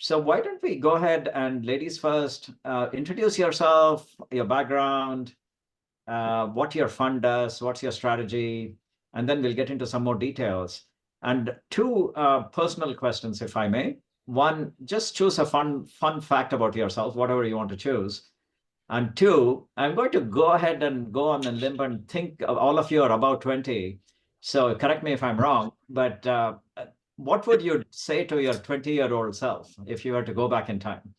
So why don't we go ahead and ladies first, introduce yourself, your background, what your fund does, what's your strategy, and then we'll get into some more details. And two personal questions, if I may. One, just choose a fun fact about yourself, whatever you want to choose. And two, I'm going to go ahead and go on a limb and think all of you are about 20. So correct me if I'm wrong, but what would you say to your 20-year-old self if you were to go back in time?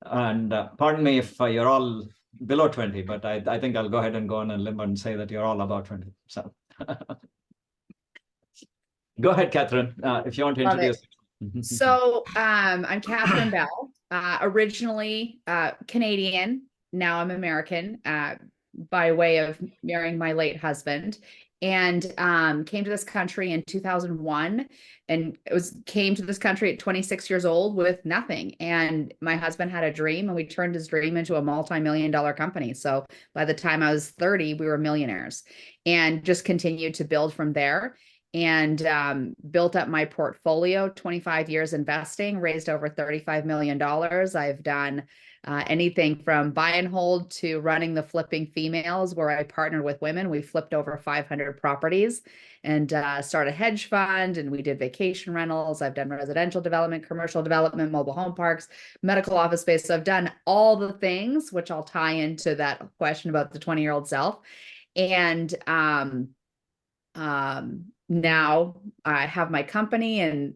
And pardon me if you're all below 20, but I think I'll go ahead and go on a limb and say that you're all about 20. So go ahead, Catherine, if you want to Love it. introduce. So I'm Catherine Bell, originally Canadian. Now I'm American by way of marrying my late husband, and came to this country in 2001, and came to this country at 26 years old with nothing. And my husband had a dream, and we turned his dream into a multi-million-dollar company. So by the time I was 30, we were millionaires, and just continued to build from there. And built up my portfolio, 25 years investing, raised over $35 million. I've done anything from buy and hold to running the Flipping Females, where I partnered with women. We flipped over 500 properties and started a hedge fund, and we did vacation rentals. I've done residential development, commercial development, mobile home parks, medical office space. So I've done all the things, which I'll tie into that question about the 20-year-old self. And now I have my company, and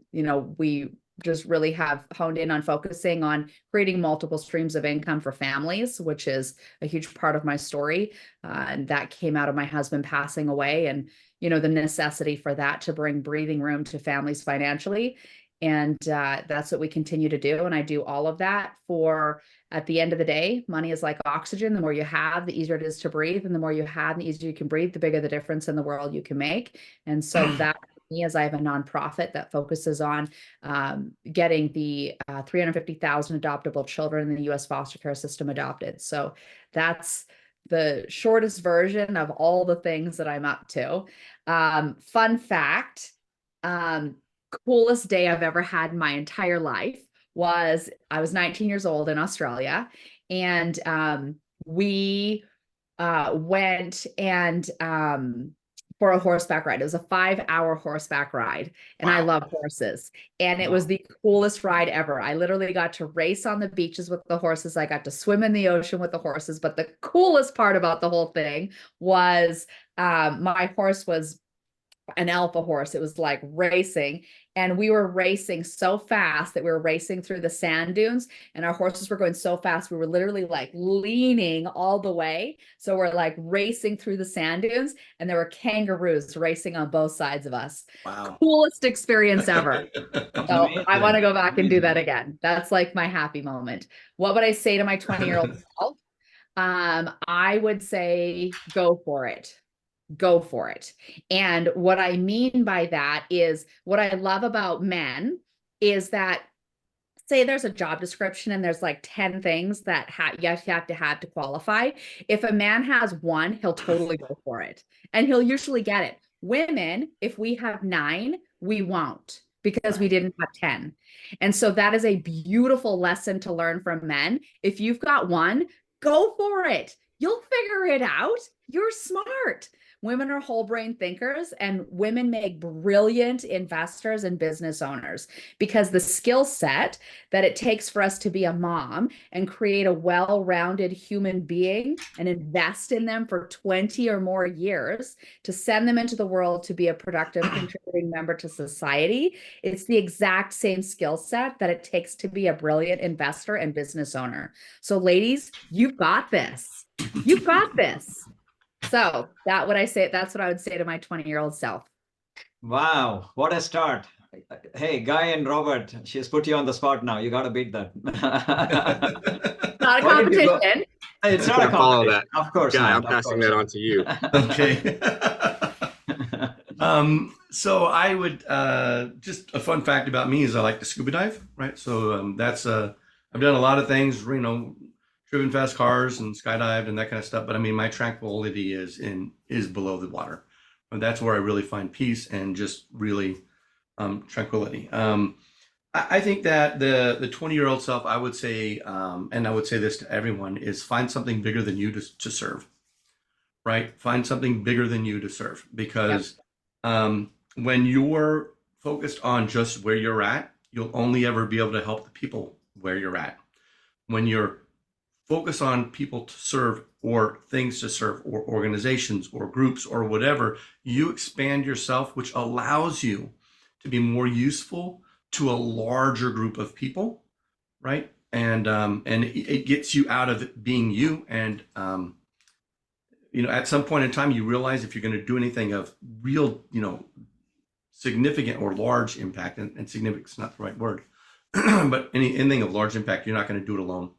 we just really have honed in on focusing on creating multiple streams of income for families, which is a huge part of my story. And that came out of my husband passing away, and the necessity for that to bring breathing room to families financially. And that's what we continue to do. And I do all of that for, at the end of the day, money is like oxygen. The more you have, the easier it is to breathe. And the more you have, the easier you can breathe, the bigger the difference in the world you can make. And so that, me, as I have a nonprofit that focuses on getting the 350,000 adoptable children in the U.S. foster care system adopted. So that's the shortest version of all the things that I'm up to. Fun fact, coolest day I've ever had in my entire life was I was 19 years old in Australia, and we went and for a horseback ride. It was a 5-hour horseback ride, and I love horses, and it was the coolest ride ever. I literally got to race on the beaches with the horses. I got to swim in the ocean with the horses, but the coolest part about the whole thing was my horse was an alpha horse. It was like racing, and we were racing so fast that we were racing through the sand dunes, and our horses were going so fast we were literally like leaning all the way. So we're like racing through the sand dunes, and there were kangaroos racing on both sides of us. Wow. Coolest experience ever. So I want to go back and do that again. That's like my happy moment. What would I say to my 20-year-old self? I would say go for it. Go for it. And what I mean by that is, what I love about men is that, say there's a job description and there's like 10 things that you have to have to qualify. If a man has one, he'll totally go for it, and he'll usually get it. Women, if we have 9, we won't, because we didn't have 10. And so that is a beautiful lesson to learn from men. If you've got one, go for it. You'll figure it out. You're smart. Women are whole brain thinkers, and women make brilliant investors and business owners, because the skill set that it takes for us to be a mom and create a well-rounded human being and invest in them for 20 or more years to send them into the world to be a productive contributing member to society, it's the exact same skill set that it takes to be a brilliant investor and business owner. So ladies, you've got this. You've got this. So that's what I would say to my 20-year-old self. Wow, what a start. Hey, Guy and Robert, she's put you on the spot now. You got to beat that. Not a competition. It's not a competition. Of course Guy, not. I'm passing that on to you. Okay. So I would, just a fun fact about me is I like to scuba dive, right? So that's, I've done a lot of things, driven fast cars and skydived and that kind of stuff. But I mean, my tranquility is below the water. And that's where I really find peace and just really tranquility. I think that the 20-year-old self, I would say, and I would say this to everyone, is find something bigger than you to serve, right? Find something bigger than you to serve, because when you're focused on just where you're at, you'll only ever be able to help the people where you're at. When you're focused on people to serve, or things to serve, or organizations or groups or whatever, you expand yourself, which allows you to be more useful to a larger group of people, right? And it gets you out of being you. And at some point in time, you realize if you're going to do anything of real, significant or large impact, and significant is not the right word, but anything of large impact, you're not going to do it alone,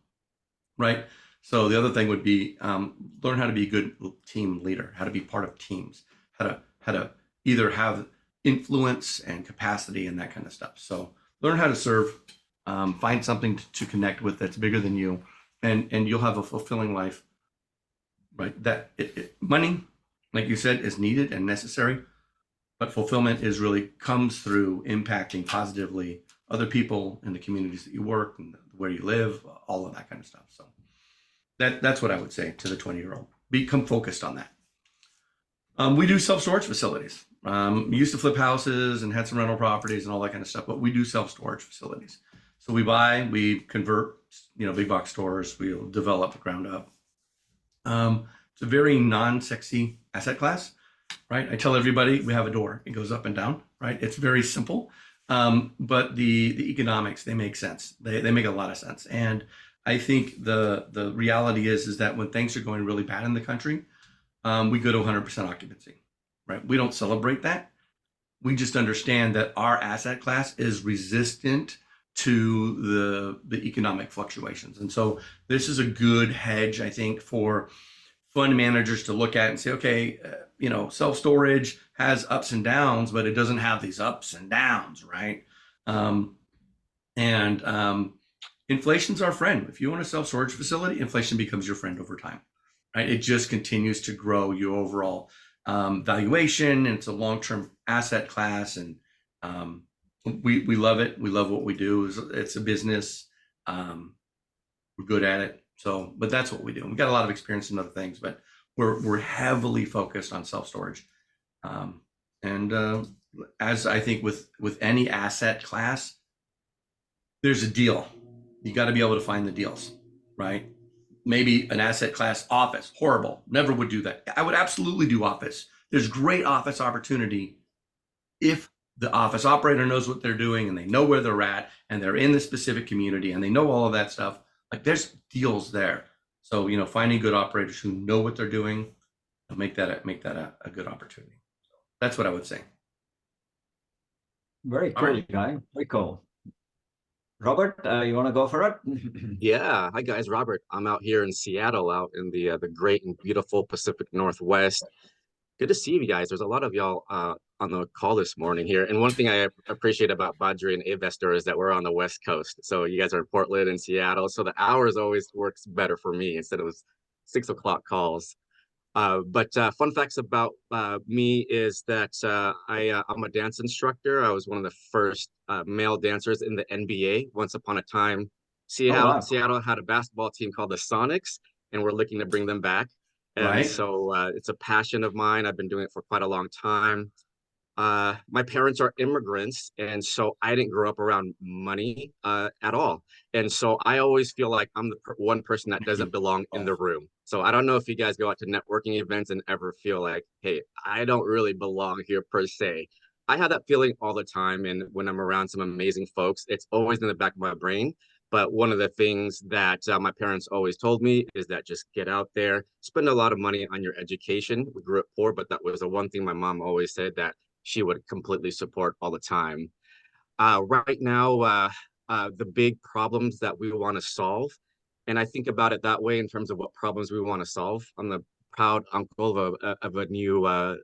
right? So the other thing would be learn how to be a good team leader, how to be part of teams, how to either have influence and capacity and that kind of stuff. So learn how to serve, find something to connect with that's bigger than you, and you'll have a fulfilling life, right? That money, like you said, is needed and necessary, but fulfillment really comes through impacting positively other people in the communities that you work and where you live, all of that kind of stuff. So that's what I would say to the 20-year-old. Become focused on that. We do self-storage facilities. We used to flip houses and had some rental properties and all that kind of stuff, but we do self-storage facilities. So we buy, we convert, big box stores, we'll develop ground up. It's a very non-sexy asset class, right? I tell everybody we have a door. It goes up and down, right? It's very simple. But the economics, they make sense. They make a lot of sense. And I think the reality is that when things are going really bad in the country, we go to 100% occupancy, right? We don't celebrate that. We just understand that our asset class is resistant to the economic fluctuations. And so this is a good hedge, I think, for fund managers to look at and say, okay, self-storage has ups and downs, but it doesn't have these ups and downs, right? Inflation's our friend. If you own a self-storage facility, inflation becomes your friend over time, right? It just continues to grow your overall valuation, and it's a long-term asset class, and we love it. We love what we do. It's a business. We're good at it. So, but that's what we do. We've got a lot of experience in other things, but we're heavily focused on self-storage. As I think with any asset class, there's a deal. You got to be able to find the deals, right? Maybe an asset class, office, horrible. Never would do that. I would absolutely do office. There's great office opportunity if the office operator knows what they're doing and they know where they're at and they're in the specific community and they know all of that stuff. Like, there's deals there. So, finding good operators who know what they're doing, make that a good opportunity. So that's what I would say. Very cool, Guy. Very cool. Robert, you want to go for it? Yeah. Hi, guys. Robert. I'm out here in Seattle, out in the great and beautiful Pacific Northwest. Good to see you guys. There's a lot of y'all on the call this morning here. And one thing I appreciate about Badri and Avestor is that we're on the West Coast. So you guys are in Portland and Seattle. So the hours always works better for me instead of 6 o'clock calls. But fun facts about me is that I'm a dance instructor. I was one of the first male dancers in the NBA once upon a time. Seattle had a basketball team called the Sonics, and we're looking to bring them back. And so it's a passion of mine. I've been doing it for quite a long time. My parents are immigrants, and so I didn't grow up around money at all. And so I always feel like I'm the one person that doesn't belong in the room. So I don't know if you guys go out to networking events and ever feel like, hey, I don't really belong here per se. I have that feeling all the time. And when I'm around some amazing folks, it's always in the back of my brain. But one of the things that my parents always told me is that just get out there, spend a lot of money on your education. We grew up poor, but that was the one thing my mom always said that she would completely support all the time. Right now, the big problems that we want to solve, and I think about it that way in terms of what problems we want to solve. I'm the proud uncle of a new a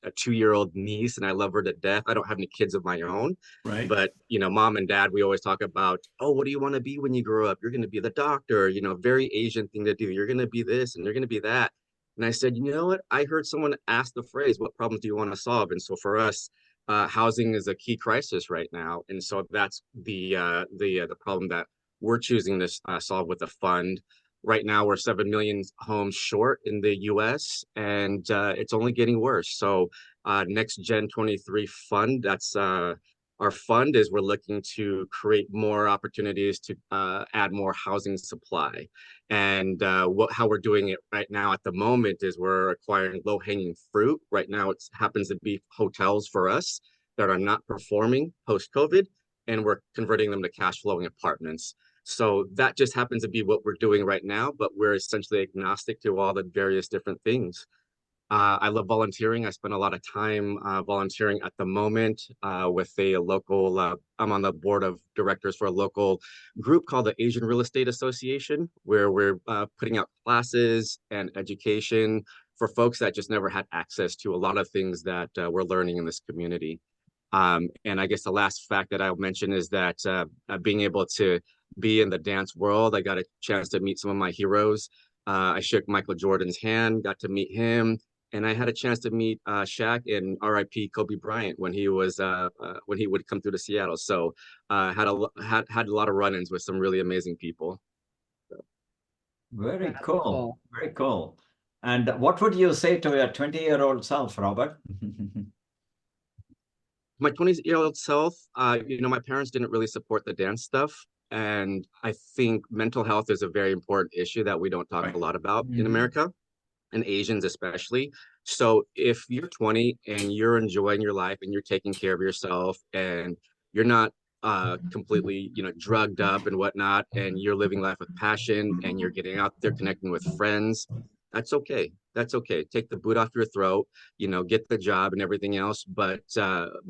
2-year-old niece, and I love her to death. I don't have any kids of my own, right? But mom and dad, we always talk about, oh, what do you want to be when you grow up? You're going to be the doctor. Very Asian thing to do. You're going to be this and you're going to be that. And I said, you know what? I heard someone ask the phrase, what problems do you want to solve? And so for us, housing is a key crisis right now, and so that's the problem that we're choosing to solve with a fund. Right now, we're 7 million homes short in the U.S., and it's only getting worse. So, Next Gen 23 Fund, that's our fund is we're looking to create more opportunities to add more housing supply. And how we're doing it right now at the moment is we're acquiring low-hanging fruit. Right now, it happens to be hotels for us that are not performing post-COVID, and we're converting them to cash flowing apartments. So that just happens to be what we're doing right now, but we're essentially agnostic to all the various different things. I love volunteering. I spend a lot of time volunteering at the moment with a local, I'm on the board of directors for a local group called the Asian Real Estate Association, where we're putting out classes and education for folks that just never had access to a lot of things that we're learning in this community. And I guess the last fact that I'll mention is that being able to be in the dance world, I got a chance to meet some of my heroes. I shook Michael Jordan's hand, got to meet him, and I had a chance to meet Shaq and R.I.P. Kobe Bryant when he would come through to Seattle. So had a lot of run-ins with some really amazing people. Very That's cool. cool. Very cool. And what would you say to your 20-year-old self, Robert? My 20-year-old self, my parents didn't really support the dance stuff. And I think mental health is a very important issue that we don't talk a lot about in America, and Asians especially. So if you're 20 and you're enjoying your life and you're taking care of yourself and you're not completely, drugged up and whatnot, and you're living life with passion and you're getting out there connecting with friends, that's okay. That's okay. Take the boot off your throat, get the job and everything else, but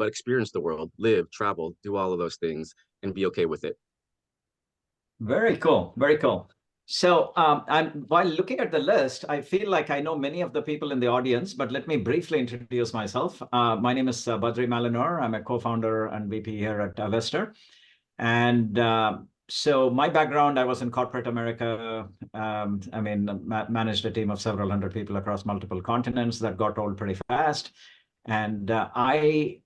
experience the world, live, travel, do all of those things and be okay with it. Very cool. Very cool. So while looking at the list, I feel like I know many of the people in the audience, but let me briefly introduce myself. My name is Badri Malinor. I'm a co-founder and VP here at Avestor. And so my background, I was in corporate America. Managed a team of several hundred people across multiple continents that got old pretty fast. And I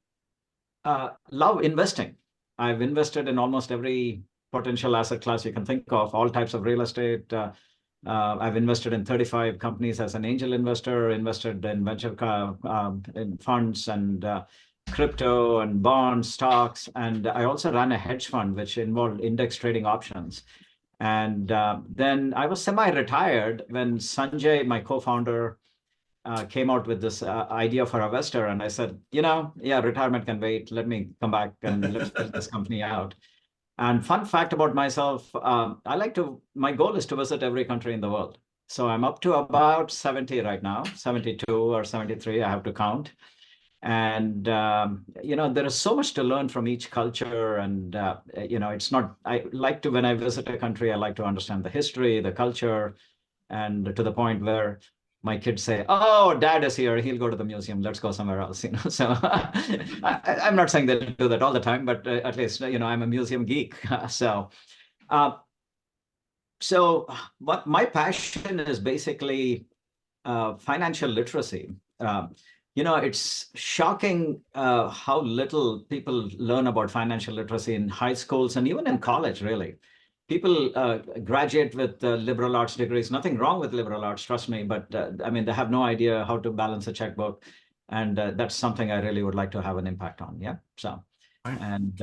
love investing. I've invested in almost every potential asset class you can think of, all types of real estate. I've invested in 35 companies as an angel investor, invested in venture in funds and crypto and bonds, stocks. And I also ran a hedge fund, which involved index trading options. And then I was semi-retired when Sanjay, my co-founder, came out with this idea for Avestor. And I said, retirement can wait. Let me come back and let's build this company out. And fun fact about myself, my goal is to visit every country in the world. So I'm up to about 70 right now, 72 or 73, I have to count. And, there is so much to learn from each culture. And, when I visit a country, I like to understand the history, the culture, and to the point where my kids say, "Oh, Dad is here. He'll go to the museum. Let's go somewhere else." So I'm not saying they'll do that all the time, but at least I'm a museum geek. So what my passion is basically financial literacy. It's shocking how little people learn about financial literacy in high schools and even in college, really. People graduate with liberal arts degrees. Nothing wrong with liberal arts, trust me, but they have no idea how to balance a checkbook. And that's something I really would like to have an impact on. Yeah. So, and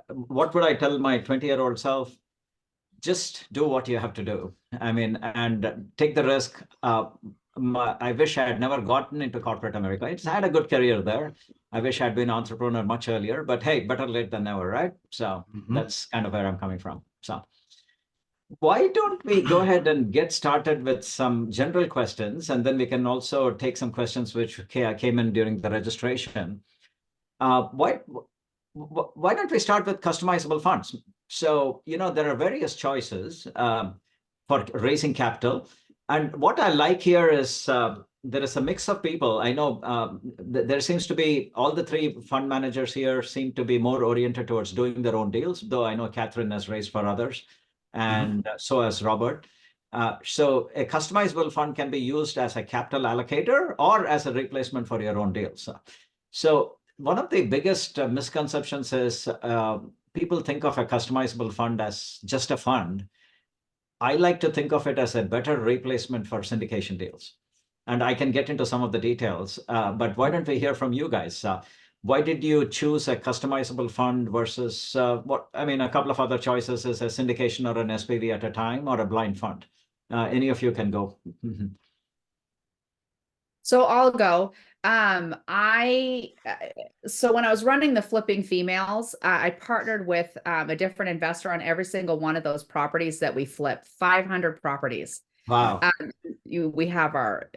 what would I tell my 20-year-old self? Just do what you have to do. And take the risk. I wish I had never gotten into corporate America. It's had a good career there. I wish I'd been an entrepreneur much earlier, but hey, better late than never, right? So that's kind of where I'm coming from. So why don't we go ahead and get started with some general questions, and then we can also take some questions which came in during the registration. Why don't we start with customizable funds? So, there are various choices for raising capital. And what I like here is there is a mix of people. I know there seems to be all the three fund managers here seem to be more oriented towards doing their own deals, though I know Catherine has raised for others, and so has Robert. So a customizable fund can be used as a capital allocator or as a replacement for your own deals. So one of the biggest misconceptions is people think of a customizable fund as just a fund. I like to think of it as a better replacement for syndication deals. And I can get into some of the details, but why don't we hear from you guys? Why did you choose a customizable fund versus a couple of other choices is a syndication or an SPV at a time or a blind fund? Any of you can go. So I'll go. So when I was running the Flipping Females, I partnered with a different investor on every single one of those properties that we flipped, 500 properties. Wow. We have our,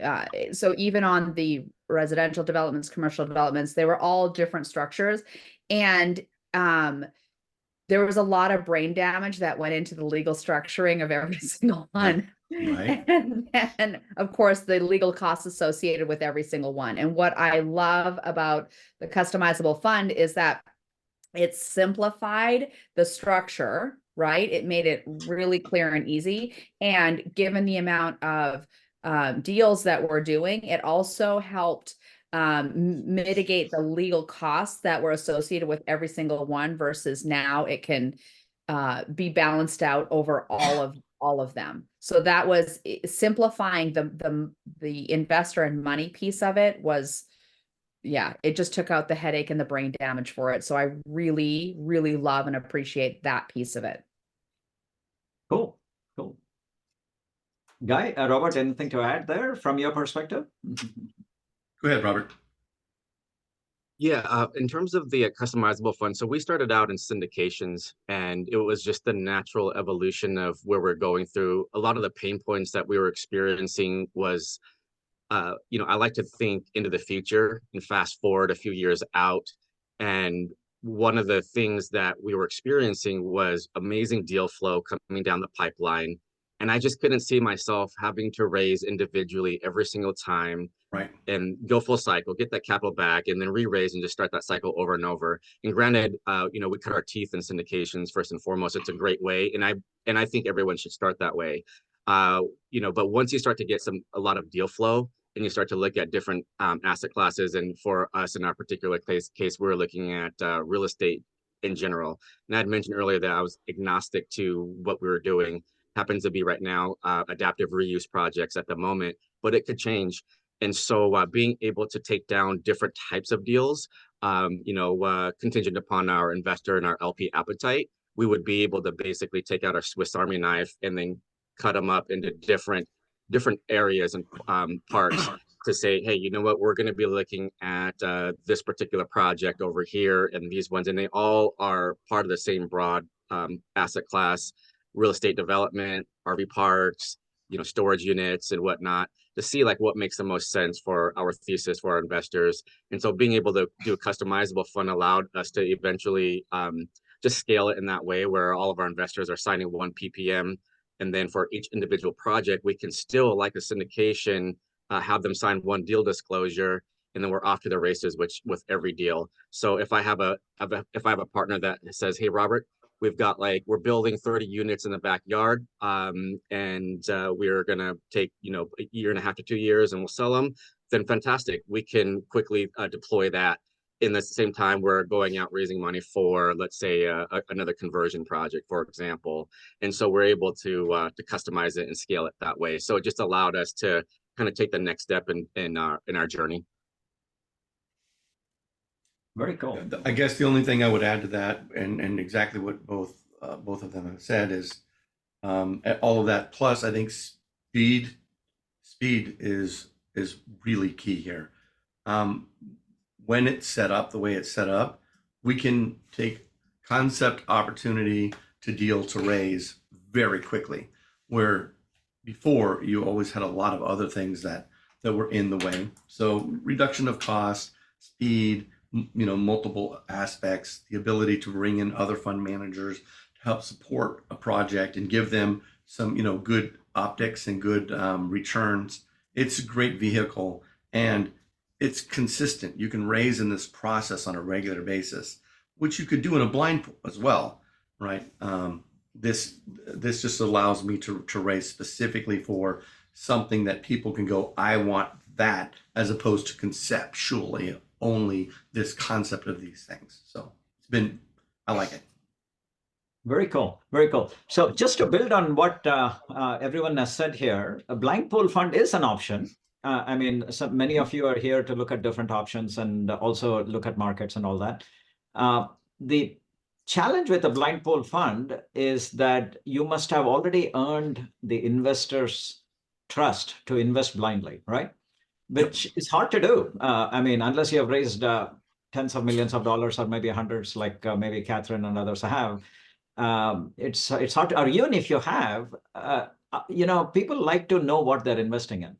so even on the residential developments, commercial developments, they were all different structures. And there was a lot of brain damage that went into the legal structuring of every single one. Right. And then, of course, the legal costs associated with every single one. And what I love about the customizable fund is that it simplified the structure, right? It made it really clear and easy. And given the amount of deals that we're doing, it also helped mitigate the legal costs that were associated with every single one, versus now it can be balanced out over all of them. So that was simplifying the investor and money piece of it. Was, yeah, it just took out the headache and the brain damage for it. So I really, really love and appreciate that piece of it. Cool. Guy, Robert, anything to add there from your perspective? Go ahead, Robert. Yeah, in terms of the customizable fund, so we started out in syndications, and it was just the natural evolution of where we're going through. A lot of the pain points that we were experiencing was, I like to think into the future and fast forward a few years out. And one of the things that we were experiencing was amazing deal flow coming down the pipeline. And I just couldn't see myself having to raise individually every single time. Right. And go full cycle, get that capital back, and then re-raise and just start that cycle over and over. And granted, we cut our teeth in syndications first and foremost. It's a great way, and I think everyone should start that way. But once you start to get a lot of deal flow, and you start to look at different asset classes, and for us in our particular case, we're looking at real estate in general. And I had mentioned earlier that I was agnostic to what we were doing. Happens to be right now adaptive reuse projects at the moment, but it could change. And so being able to take down different types of deals, contingent upon our investor and our LP appetite, we would be able to basically take out our Swiss Army knife and then cut them up into different areas and parts to say, hey, you know what, we're going to be looking at this particular project over here and these ones, and they all are part of the same broad asset class, real estate development, RV parks, storage units and whatnot, to see like what makes the most sense for our thesis for our investors. And so being able to do a customizable fund allowed us to eventually just scale it in that way, where all of our investors are signing one PPM. And then for each individual project, we can still, like a syndication, have them sign one deal disclosure, and then we're off to the races with every deal. So if I have a partner that says, hey, Robert, we're building 30 units in the backyard, and we're going to take, a year and a half to 2 years and we'll sell them, then fantastic. We can quickly deploy that. In the same time, we're going out raising money for, let's say, another conversion project, for example. And so we're able to customize it and scale it that way. So it just allowed us to kind of take the next step in our journey. Very cool. I guess the only thing I would add to that, and exactly what both of them have said, is all of that. Plus, I think speed is really key here. When it's set up the way it's set up, we can take concept opportunity to deal to raise very quickly, where before you always had a lot of other things that were in the way. So reduction of cost, speed, multiple aspects, the ability to bring in other fund managers to help support a project and give them some, good optics and good returns. It's a great vehicle, and it's consistent. You can raise in this process on a regular basis, which you could do in a blind pool as well, right? This just allows me to raise specifically for something that people can go, I want that, as opposed to conceptually only this concept of these things. So I like it. Very cool. Very cool. So just to build on what everyone has said here, a blind pool fund is an option. I mean, so many of you are here to look at different options and also look at markets and all that. The challenge with a blind pool fund is that you must have already earned the investor's trust to invest blindly, right? Which is hard to do. I mean, unless you have raised tens of millions of dollars or maybe hundreds, like maybe Catherine and others have. It's hard to, or even if you have, people like to know what they're investing in.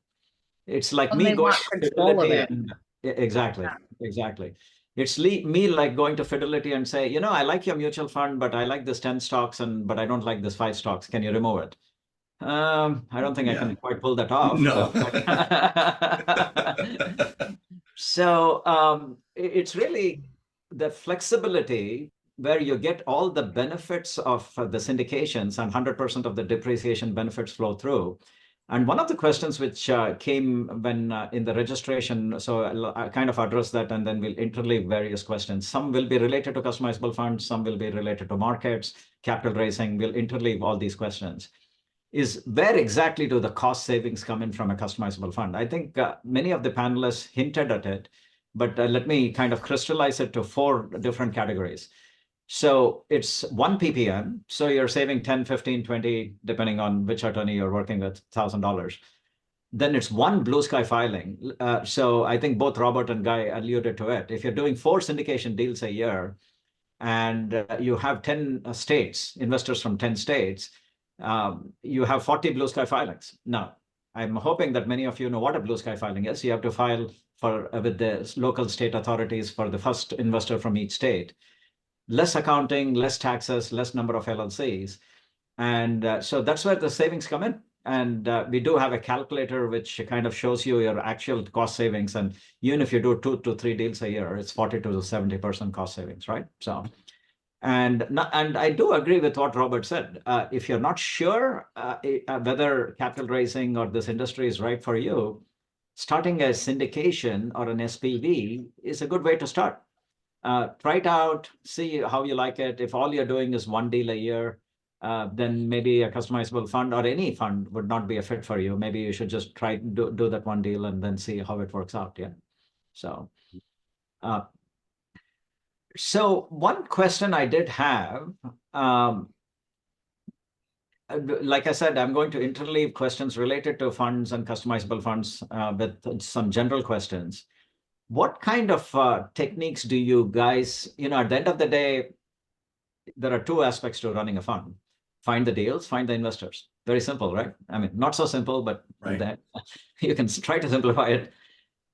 It's like And me they going want to control of Fidelity it. and exactly, Yeah. exactly. It's me like going to Fidelity and say, I like your mutual fund, but I like this 10 stocks but I don't like this 5 stocks. Can you remove it? I don't think I can quite pull that off. No. So it's really the flexibility where you get all the benefits of the syndications and 100% of the depreciation benefits flow through. And one of the questions which came when in the registration, so I'll kind of address that and then we'll interleave various questions. Some will be related to customizable funds, some will be related to markets, capital raising. We'll interleave all these questions. Is where exactly do the cost savings come in from a customizable fund? I think many of the panelists hinted at it, but let me kind of crystallize it to 4 different categories. So it's 1 ppm. So you're saving 10, 15, 20, depending on which attorney you're working with, $1,000. Then it's 1 blue sky filing. So I think both Robert and Guy alluded to it. If you're doing 4 syndication deals a year and you have 10 states, investors from 10 states, you have 40 blue sky filings. Now, I'm hoping that many of you know what a blue sky filing is. You have to file with the local state authorities for the first investor from each state. Less accounting, less taxes, less number of LLCs. And so that's where the savings come in. And we do have a calculator which kind of shows you your actual cost savings. And even if you do 2 to 3 deals a year, it's 40 to 70% cost savings, right? So, and I do agree with what Robert said. If you're not sure whether capital raising or this industry is right for you, starting a syndication or an SPV is a good way to start. Try it out, see how you like it. If all you're doing is 1 deal a year, then maybe a customizable fund or any fund would not be a fit for you. Maybe you should just try do that 1 deal and then see how it works out. Yeah. So one question I did have, like I said, I'm going to interleave questions related to funds and customizable funds with some general questions. What kind of techniques do you guys, at the end of the day, there are 2 aspects to running a fund. Find the deals, find the investors. Very simple, right? I mean, not so simple, but Right. You can try to simplify it.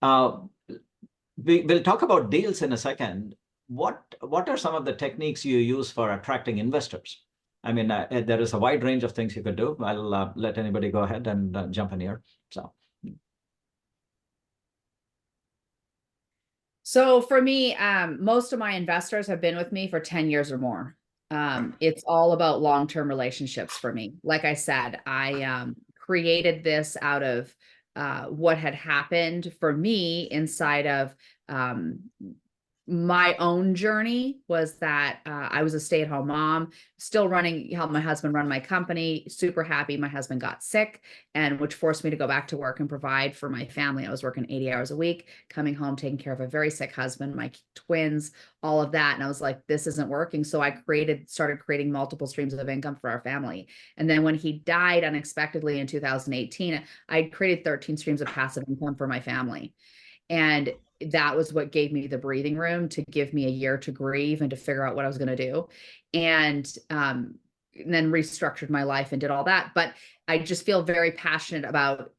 We'll talk about deals in a second. What are some of the techniques you use for attracting investors? I mean, there is a wide range of things you could do. I'll let anybody go ahead and jump in here. So for me, most of my investors have been with me for 10 years or more. It's all about long-term relationships for me. Like I said, I created this out of what had happened for me inside of my own journey was that I was a stay-at-home mom, still helped my husband run my company, super happy. My husband got sick, and which forced me to go back to work and provide for my family. I was working 80 hours a week, coming home, taking care of a very sick husband, my twins, all of that. And I was like, this isn't working. So I started creating multiple streams of income for our family. And then when he died unexpectedly in 2018, I created 13 streams of passive income for my family. And that was what gave me the breathing room to give me a year to grieve and to figure out what I was going to do. And then restructured my life and did all that. But I just feel very passionate about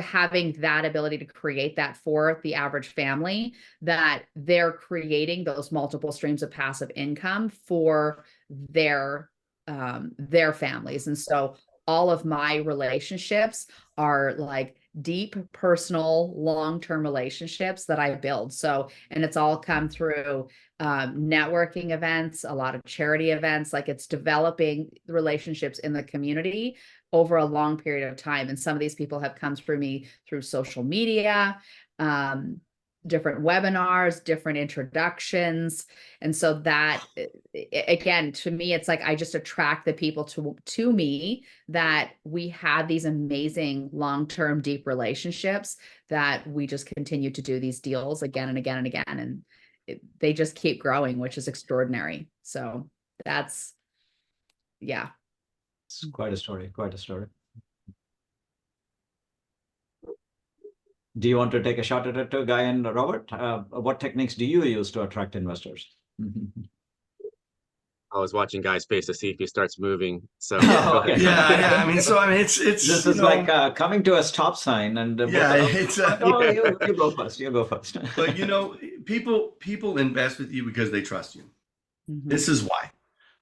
having that ability to create that for the average family, that they're creating those multiple streams of passive income for their families. And so all of my relationships are like deep, personal, long-term relationships that I build. So, and it's all come through networking events, a lot of charity events, like it's developing relationships in the community over a long period of time. And some of these people have come through me through social media. different webinars, different introductions. And so that, again, to me, it's like I just attract the people to me, that we have these amazing long-term deep relationships, that we just continue to do these deals again and again and again. And they just keep growing, which is extraordinary. So that's, yeah. It's quite a story, quite a story. Do you want to take a shot at it too, Guy and Robert? What techniques do you use to attract investors? I was watching Guy's face to see if he starts moving. So Oh, okay. Yeah. I mean, it's This is like coming to a stop sign, and it's no, you go first. You go first. but people invest with you because they trust you. Mhm. This is why,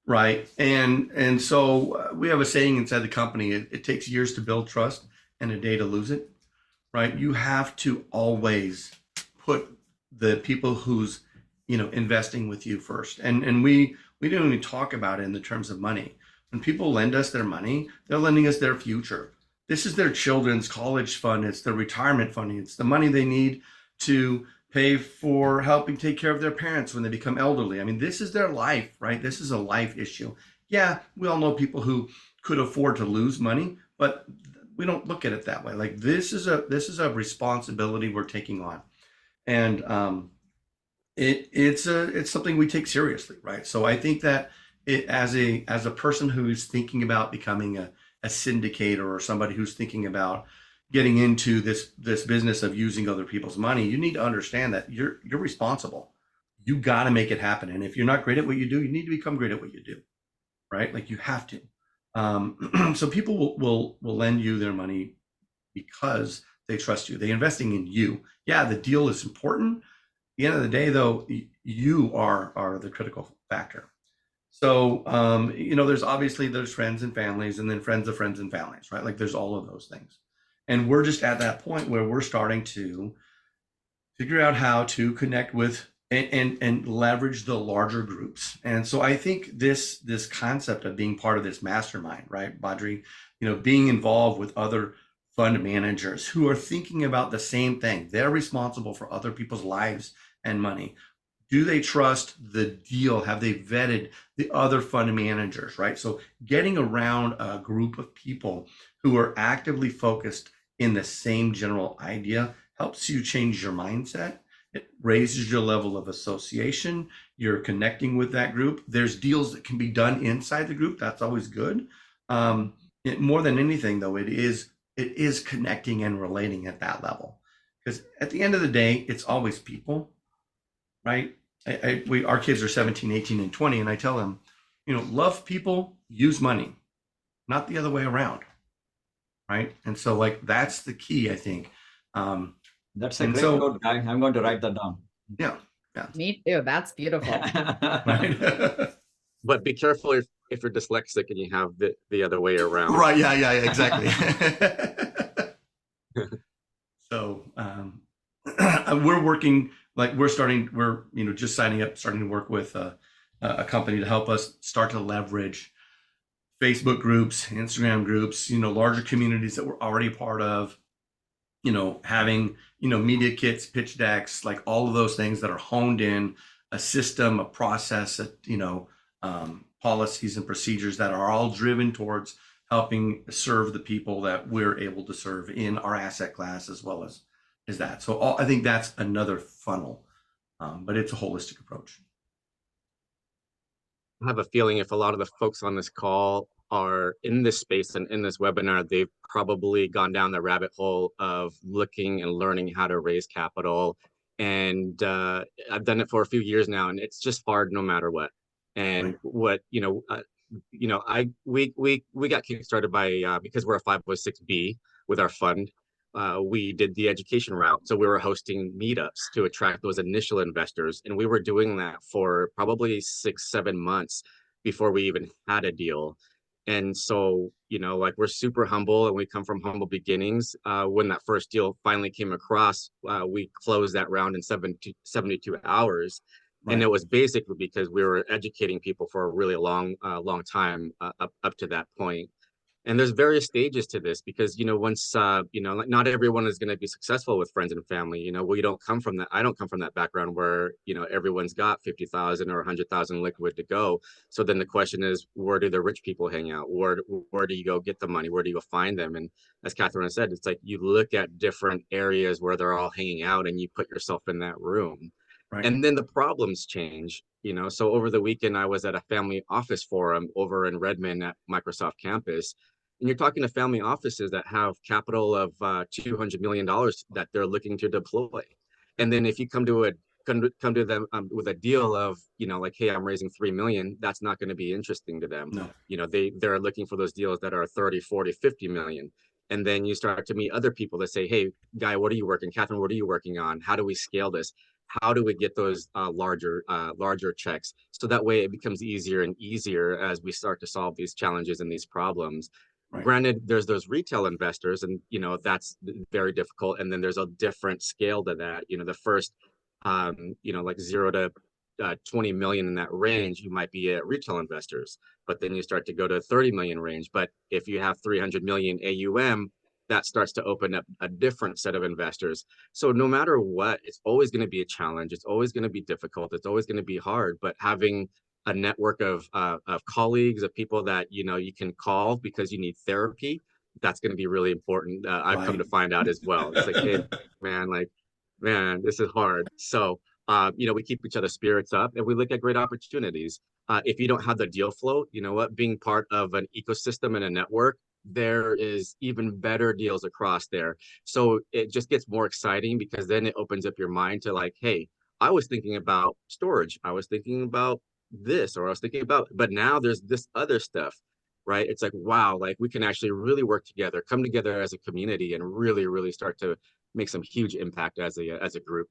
right? And so we have a saying inside the company: it takes years to build trust and a day to lose it. Right? You have to always put the people who's investing with you first. And we don't even talk about it in the terms of money. When people lend us their money, they're lending us their future. This is their children's college fund. It's their retirement fund. It's the money they need to pay for helping take care of their parents when they become elderly. I mean, this is their life, right? This is a life issue. Yeah, we all know people who could afford to lose money, but we don't look at it that way. Like this is a responsibility we're taking on, and it's something we take seriously, right? So I think that as a person who's thinking about becoming a syndicator, or somebody who's thinking about getting into this business of using other people's money, you need to understand that you're responsible. You got to make it happen, and if you're not great at what you do, you need to become great at what you do, right? Like you have to. So people will lend you their money because they trust you. They're investing in you. Yeah, the deal is important. At the end of the day, though, you are the critical factor. So there's friends and families, and then friends of friends and families, right? Like there's all of those things. And we're just at that point where we're starting to figure out how to connect with and leverage the larger groups. And so I think this concept of being part of this mastermind, right, Badri, being involved with other fund managers who are thinking about the same thing. They're responsible for other people's lives and money. Do they trust the deal? Have they vetted the other fund managers, right? So getting around a group of people who are actively focused in the same general idea helps you change your mindset. It raises your level of association. You're connecting with that group. There's deals that can be done inside the group. That's always good. More than anything, though, it is connecting and relating at that level. Because at the end of the day, it's always people, right? Our kids are 17, 18, and 20, and I tell them, love people, use money, not the other way around, right? And so, that's the key, I think. That's a great quote, Guy. I'm going to write that down. Yeah. Me too. That's beautiful. Right. But be careful if you're dyslexic and you have the other way around. Right. Yeah. Exactly. So we're working, we're just starting to work with a company to help us start to leverage Facebook groups, Instagram groups, larger communities that we're already part of, having, media kits, pitch decks, like all of those things that are honed in a system, a process, policies and procedures that are all driven towards helping serve the people that we're able to serve in our asset class, as well as that. So I think that's another funnel, but it's a holistic approach. I have a feeling if a lot of the folks on this call are in this space and in this webinar, they've probably gone down the rabbit hole of looking and learning how to raise capital. And I've done it for a few years now, and it's just hard no matter what. And what, we got kickstarted by, because we're a 506B with our fund, we did the education route. So we were hosting meetups to attract those initial investors. And we were doing that for probably 6-7 months before we even had a deal. And so, we're super humble and we come from humble beginnings. When that first deal finally came across, we closed that round in 72 hours. Right. And it was basically because we were educating people for a really long time up to that point. And there's various stages to this because, once, like not everyone is going to be successful with friends and family. We don't come from that. I don't come from that background where, everyone's got 50,000 or 100,000 liquid to go. So then the question is, where do the rich people hang out? Where do you go get the money? Where do you go find them? And as Catherine said, it's like you look at different areas where they're all hanging out and you put yourself in that room. Right. And then the problems change. So over the weekend, I was at a family office forum over in Redmond at Microsoft campus. And you're talking to family offices that have capital of $200 million that they're looking to deploy. And then if you come to them with a deal of, like, hey, I'm raising 3 million, that's not going to be interesting to them. No. They're looking for those deals that are 30, 40, 50 million. And then you start to meet other people that say, hey, Guy, what are you working? Catherine, what are you working on? How do we scale this? How do we get those larger checks? So that way it becomes easier and easier as we start to solve these challenges and these problems. Right. Granted, there's those retail investors, and that's very difficult. And then there's a different scale to that. The first, like 0 to 20 million in that range, you might be at retail investors, but then you start to go to 30 million range. But if you have 300 million AUM, that starts to open up a different set of investors. So no matter what, it's always going to be a challenge. It's always going to be difficult. It's always going to be hard. But having a network of colleagues, of people that you can call because you need therapy, that's going to be really important. I've come to find out as well. It's like, hey, man, this is hard. So we keep each other's spirits up and we look at great opportunities. If you don't have the deal flow, you know what? Being part of an ecosystem and a network, there is even better deals across there. So it just gets more exciting because then it opens up your mind to like, hey, I was thinking about storage. I was thinking about this, or I was thinking about, but now there's this other stuff, right? It's like, wow, like we can actually really work together, come together as a community and really, really start to make some huge impact as a group.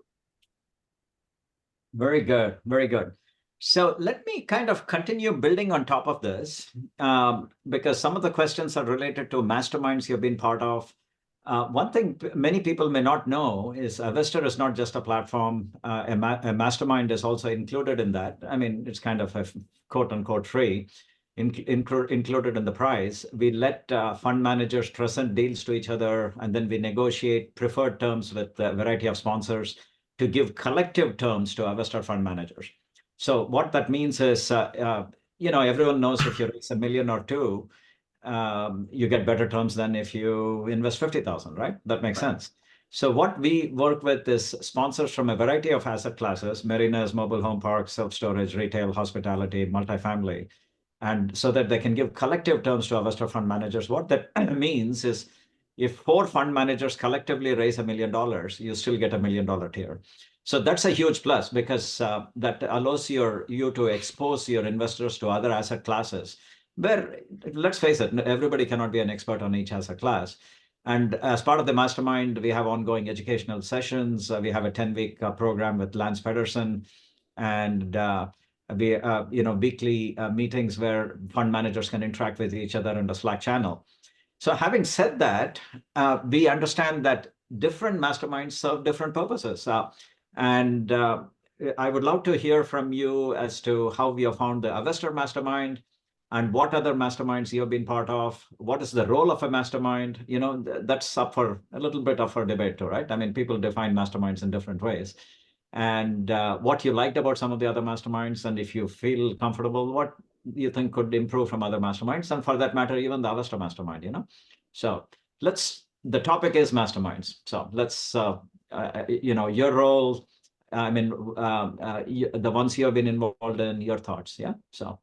Very good. Very good. So let me kind of continue building on top of this, because some of the questions are related to masterminds you've been part of. One thing many people may not know is Avestor is not just a platform. A mastermind is also included in that. I mean, it's kind of a quote unquote free, included in the price. We let fund managers present deals to each other, and then we negotiate preferred terms with a variety of sponsors to give collective terms to Avestor fund managers. So what that means is, everyone knows if you raise $1 million or $2 million, you get better terms than if you invest 50,000, right? That makes sense. So what we work with is sponsors from a variety of asset classes: marinas, mobile home parks, self-storage, retail, hospitality, multifamily, and so that they can give collective terms to Avestor fund managers. What that means is, if 4 fund managers collectively raise $1 million, you still get $1 million tier. So that's a huge plus because that allows you to expose your investors to other asset classes where, let's face it, everybody cannot be an expert on each asset class. And as part of the mastermind, we have ongoing educational sessions. We have a 10-week program with Lance Pedersen, and we weekly meetings where fund managers can interact with each other in the Slack channel. So having said that, we understand that different masterminds serve different purposes. And I would love to hear from you as to how we have found the Avestor mastermind and what other masterminds you have been part of. What is the role of a mastermind? That's up for a little bit of a debate too, right? I mean, people define masterminds in different ways. And what you liked about some of the other masterminds, and if you feel comfortable, what you think could improve from other masterminds, and for that matter, even the Avestor mastermind, So the topic is masterminds. So let's, your role, I mean, the ones you have been involved in, your thoughts, yeah? So.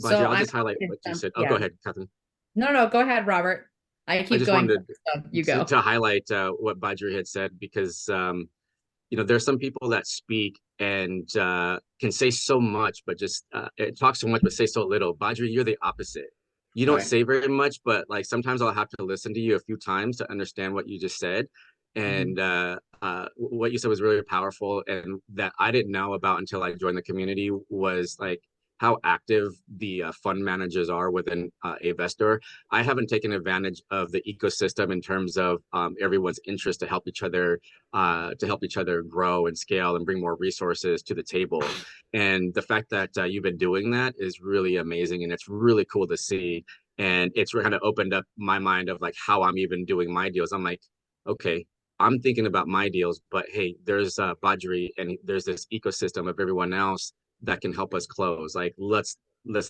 I'll just highlight what you said. Oh, yeah. Go ahead, Catherine. No, go ahead, Robert. I keep going. You go. To highlight what Badri had said, because there's some people that speak and can say so much, but just talk so much, but say so little. Badri, you're the opposite. You don't say very much, but like sometimes I'll have to listen to you a few times to understand what you just said. And what you said was really powerful, and that I didn't know about until I joined the community was like how active the fund managers are within Avestor. I haven't taken advantage of the ecosystem in terms of everyone's interest to help each other grow and scale and bring more resources to the table. And the fact that you've been doing that is really amazing, and it's really cool to see. And it's kind of opened up my mind of like how I'm even doing my deals. I'm like, okay, I'm thinking about my deals, but hey, there's Badri and there's this ecosystem of everyone else that can help us close. Like, let's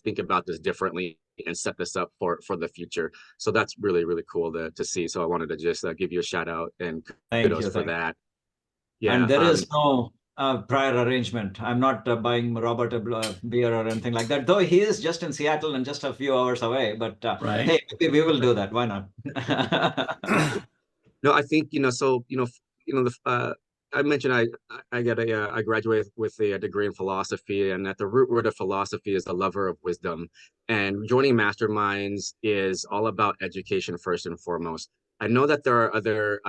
think about this differently and set this up for the future. So that's really, really cool to see. So I wanted to just give you a shout out and Thank kudos you. for Thank you. that. And Yeah. there is no prior arrangement. I'm not buying Robert a beer or anything like that, though he is just in Seattle and just a few hours away. But Right. hey, we will do that. Why not? No, I think, I mentioned I graduated with a degree in philosophy, and at the root word of philosophy is the lover of wisdom. And joining masterminds is all about education first and foremost. I know that there are other,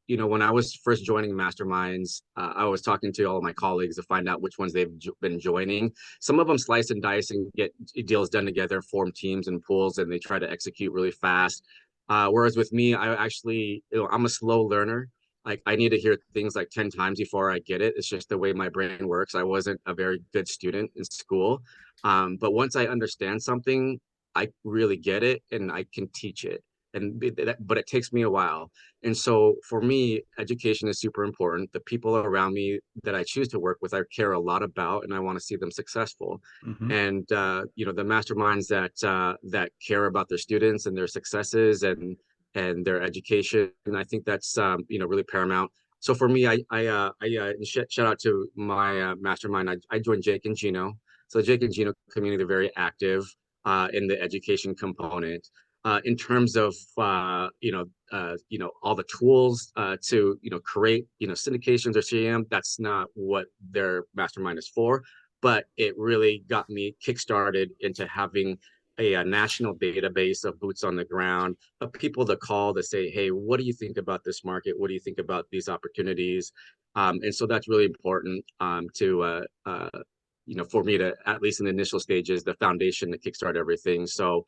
when I was first joining masterminds, I was talking to all of my colleagues to find out which ones they've been joining. Some of them slice and dice and get deals done together, form teams and pools, and they try to execute really fast. Whereas with me, I actually, I'm a slow learner. Like, I need to hear things like 10 times before I get it. It's just the way my brain works. I wasn't a very good student in school. But once I understand something, I really get it and I can teach it. But it takes me a while. And so for me, education is super important. The people around me that I choose to work with, I care a lot about, and I want to see them successful. Mm-hmm. And the masterminds that care about their students and their successes and their education, and I think that's really paramount. So for me, shout out to my mastermind. I joined Jake and Gino. So Jake and Gino community are very active in the education component. In terms of all the tools to create syndications or CM, that's not what their mastermind is for. But it really got me kickstarted into having a national database of boots on the ground, of people to call to say, hey, what do you think about this market? What do you think about these opportunities? And so that's really important for me to, at least in the initial stages, the foundation to kickstart everything. So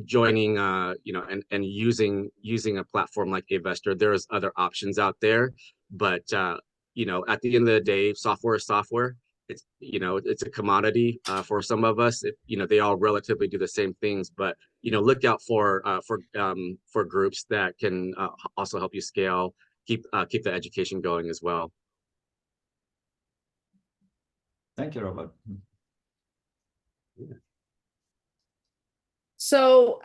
joining, and using a platform like Avestor, there's other options out there. But, at the end of the day, software is software. It's a commodity for some of us. They all relatively do the same things, but look out for groups that can also help you scale, keep the education going as well. Thank you, Robert. So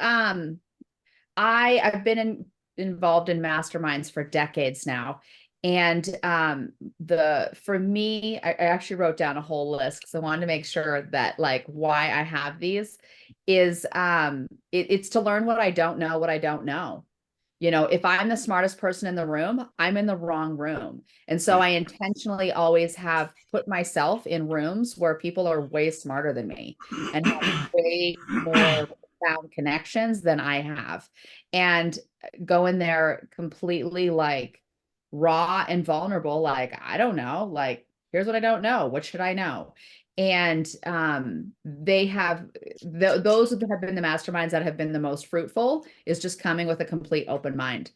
I've been involved in masterminds for decades now. And for me, I actually wrote down a whole list because I wanted to make sure that like why I have these is it's to learn what I don't know. If I'm the smartest person in the room, I'm in the wrong room. And so I intentionally always have put myself in rooms where people are way smarter than me and have way more profound connections than I have. And go in there completely like raw and vulnerable, like, I don't know, like, here's what I don't know. What should I know? And those have been the masterminds that have been the most fruitful, is just coming with a complete open mind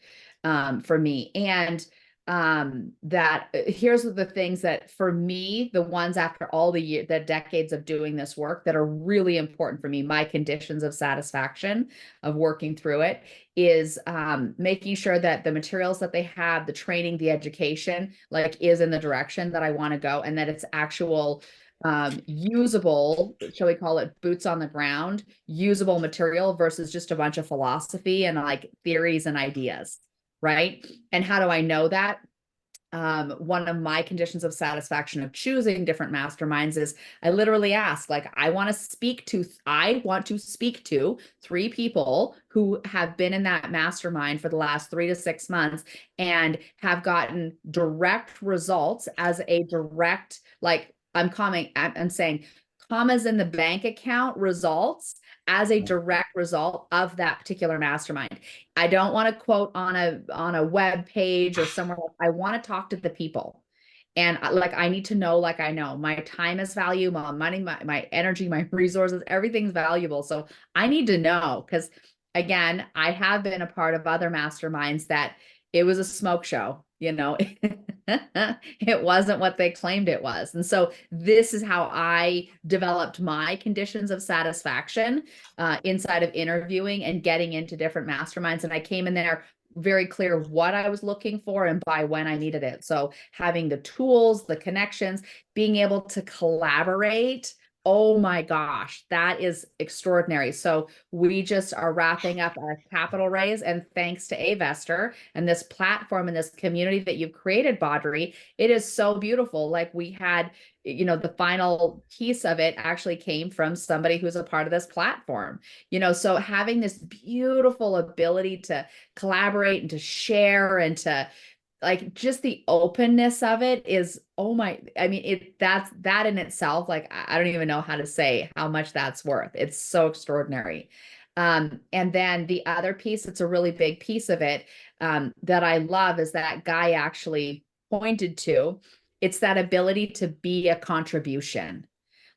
for me. And that here's the things that for me, the ones after all the decades of doing this work that are really important for me, my conditions of satisfaction of working through it is making sure that the materials that they have, the training, the education, like is in the direction that I want to go, and that it's actual usable, shall we call it boots on the ground, usable material versus just a bunch of philosophy and like theories and ideas, right? And how do I know that? One of my conditions of satisfaction of choosing different masterminds is I literally ask, like, I want to speak to 3 people who have been in that mastermind for the last 3 to 6 months and have gotten direct results as a direct, like, I'm saying commas in the bank account results as a direct result of that particular mastermind. I don't want to quote on a web page or somewhere else. I want to talk to the people. And like, I need to know, like, I know my time is value, my money, my energy, my resources, everything's valuable. So I need to know, because again, I have been a part of other masterminds that it was a smoke show, you know, it wasn't what they claimed it was. And so this is how I developed my conditions of satisfaction inside of interviewing and getting into different masterminds. And I came in there very clear what I was looking for and by when I needed it. So having the tools, the connections, being able to collaborate. Oh my gosh, that is extraordinary. So we just are wrapping up our capital raise, and thanks to Avestor and this platform and this community that you've created, Baudry, it is so beautiful. Like, we had, you know, the final piece of it actually came from somebody who's a part of this platform, you know, so having this beautiful ability to collaborate and to share and to, like, just the openness of it is, oh my, I mean, that in itself, like, I don't even know how to say how much that's worth. It's so extraordinary. And then the other piece, it's a really big piece of it, that I love, is that Guy actually pointed to. It's that ability to be a contribution.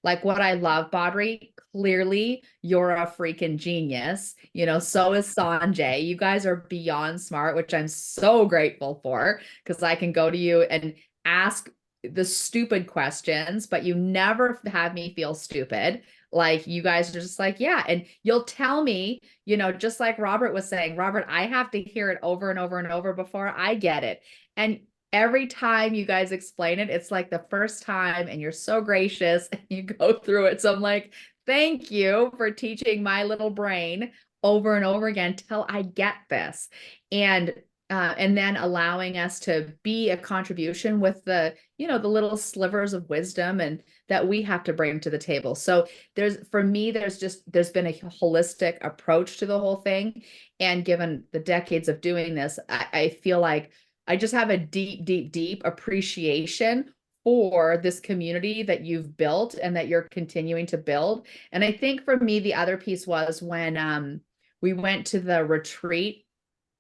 Like, what I love, Baudry, clearly you're a freaking genius. You know, so is Sanjay. You guys are beyond smart, which I'm so grateful for, because I can go to you and ask the stupid questions, but you never have me feel stupid. Like, you guys are just like, yeah. And you'll tell me, you know, just like Robert was saying, Robert, I have to hear it over and over and over before I get it. And every time you guys explain it, it's like the first time, and you're so gracious and you go through it. So I'm like, thank you for teaching my little brain over and over again till I get this. And then allowing us to be a contribution with the, you know, the little slivers of wisdom and that we have to bring to the table. So for me, there's been a holistic approach to the whole thing. And given the decades of doing this, I feel like I just have a deep, deep, deep appreciation for this community that you've built and that you're continuing to build. And I think for me, the other piece was when we went to the retreat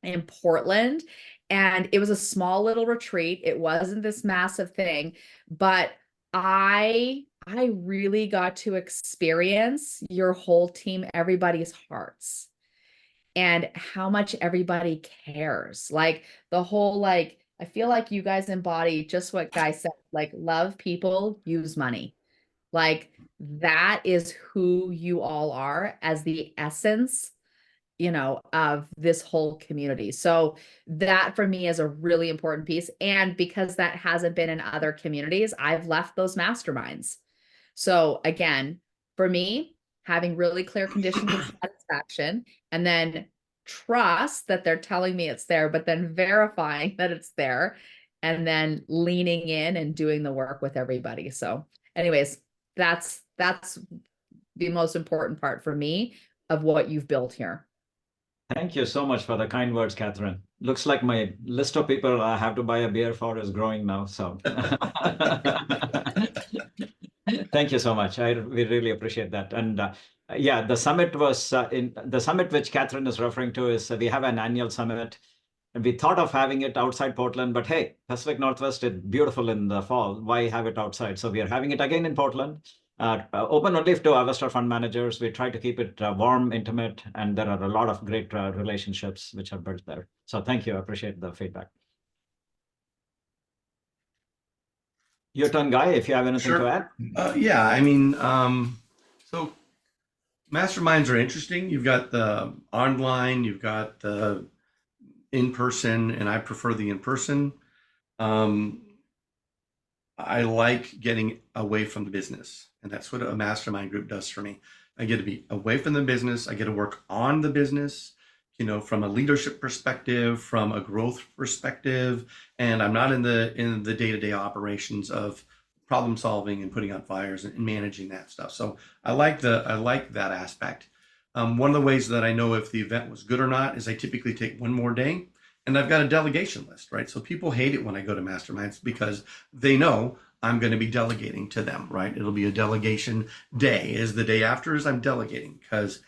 in Portland, and it was a small little retreat. It wasn't this massive thing, but I really got to experience your whole team, everybody's hearts, and how much everybody cares. Like, the whole, like, I feel like you guys embody just what Guy said, like, love people, use money. Like, that is who you all are as the essence, you know, of this whole community. So that for me is a really important piece. And because that hasn't been in other communities, I've left those masterminds. So again, for me, having really clear conditions of satisfaction, and then trust that they're telling me it's there, but then verifying that it's there, and then leaning in and doing the work with everybody. So anyways, that's the most important part for me of what you've built here. Thank you so much for the kind words, Catherine. Looks like my list of people I have to buy a beer for is growing now. So thank you so much. We really appreciate that. And yeah, the summit was in the summit which Catherine is referring to is we have an annual summit. And we thought of having it outside Portland, but hey, Pacific Northwest is beautiful in the fall. Why have it outside? So we are having it again in Portland. Open only to Avestor fund managers. We try to keep it warm, intimate, and there are a lot of great relationships which are built there. So thank you. I appreciate the feedback. Your turn, Guy, if you have anything Sure. to add. Yeah, I mean, so masterminds are interesting. You've got the online, you've got the in-person, and I prefer the in-person. I like getting away from the business, and that's what a mastermind group does for me. I get to be away from the business. I get to work on the business, you know, from a leadership perspective, from a growth perspective, and I'm not in the day-to-day operations of problem solving and putting out fires and managing that stuff. So I like that aspect. One of the ways that I know if the event was good or not is I typically take one more day, and I've got a delegation list, right? So people hate it when I go to masterminds because they know I'm going to be delegating to them, right? It'll be a delegation day. Is the day after is I'm delegating, because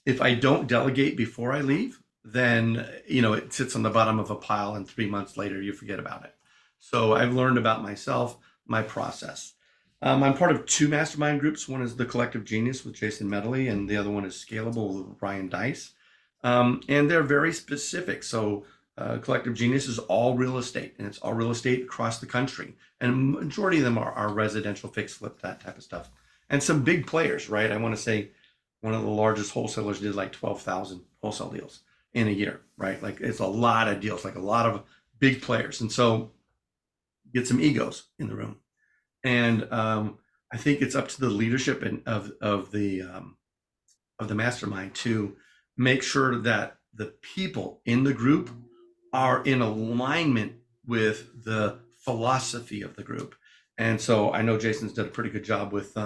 if I don't delegate before I leave, then, you know, it sits on the bottom of a pile and 3 months later you forget about it. So I've learned about myself, my process. I'm part of two mastermind groups. One is the Collective Genius with Jason Medley, and the other one is Scalable with Ryan Dice. And they're very specific. So Collective Genius is all real estate, and it's all real estate across the country. And majority of them are residential, fixed flip, that type of stuff. And some big players, right? I want to say one of the largest wholesalers did like 12,000 wholesale deals in a year, right? Like it's a lot of deals, like a lot of big players. And so get some egos in the room. And I think it's up to the leadership of the mastermind to make sure that the people in the group are in alignment with the philosophy of the group. And so I know Jason's done a pretty good job with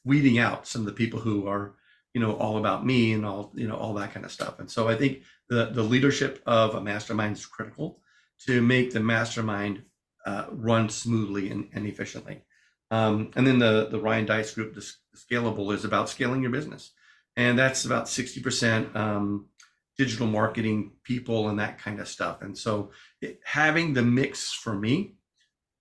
weeding out some of the people who are, all about me and all that kind of stuff. And so I think the leadership of a mastermind is critical to make the mastermind run smoothly and efficiently. And then the Ryan Dice group, the Scalable, is about scaling your business. And that's about 60% digital marketing people and that kind of stuff. And so having the mix for me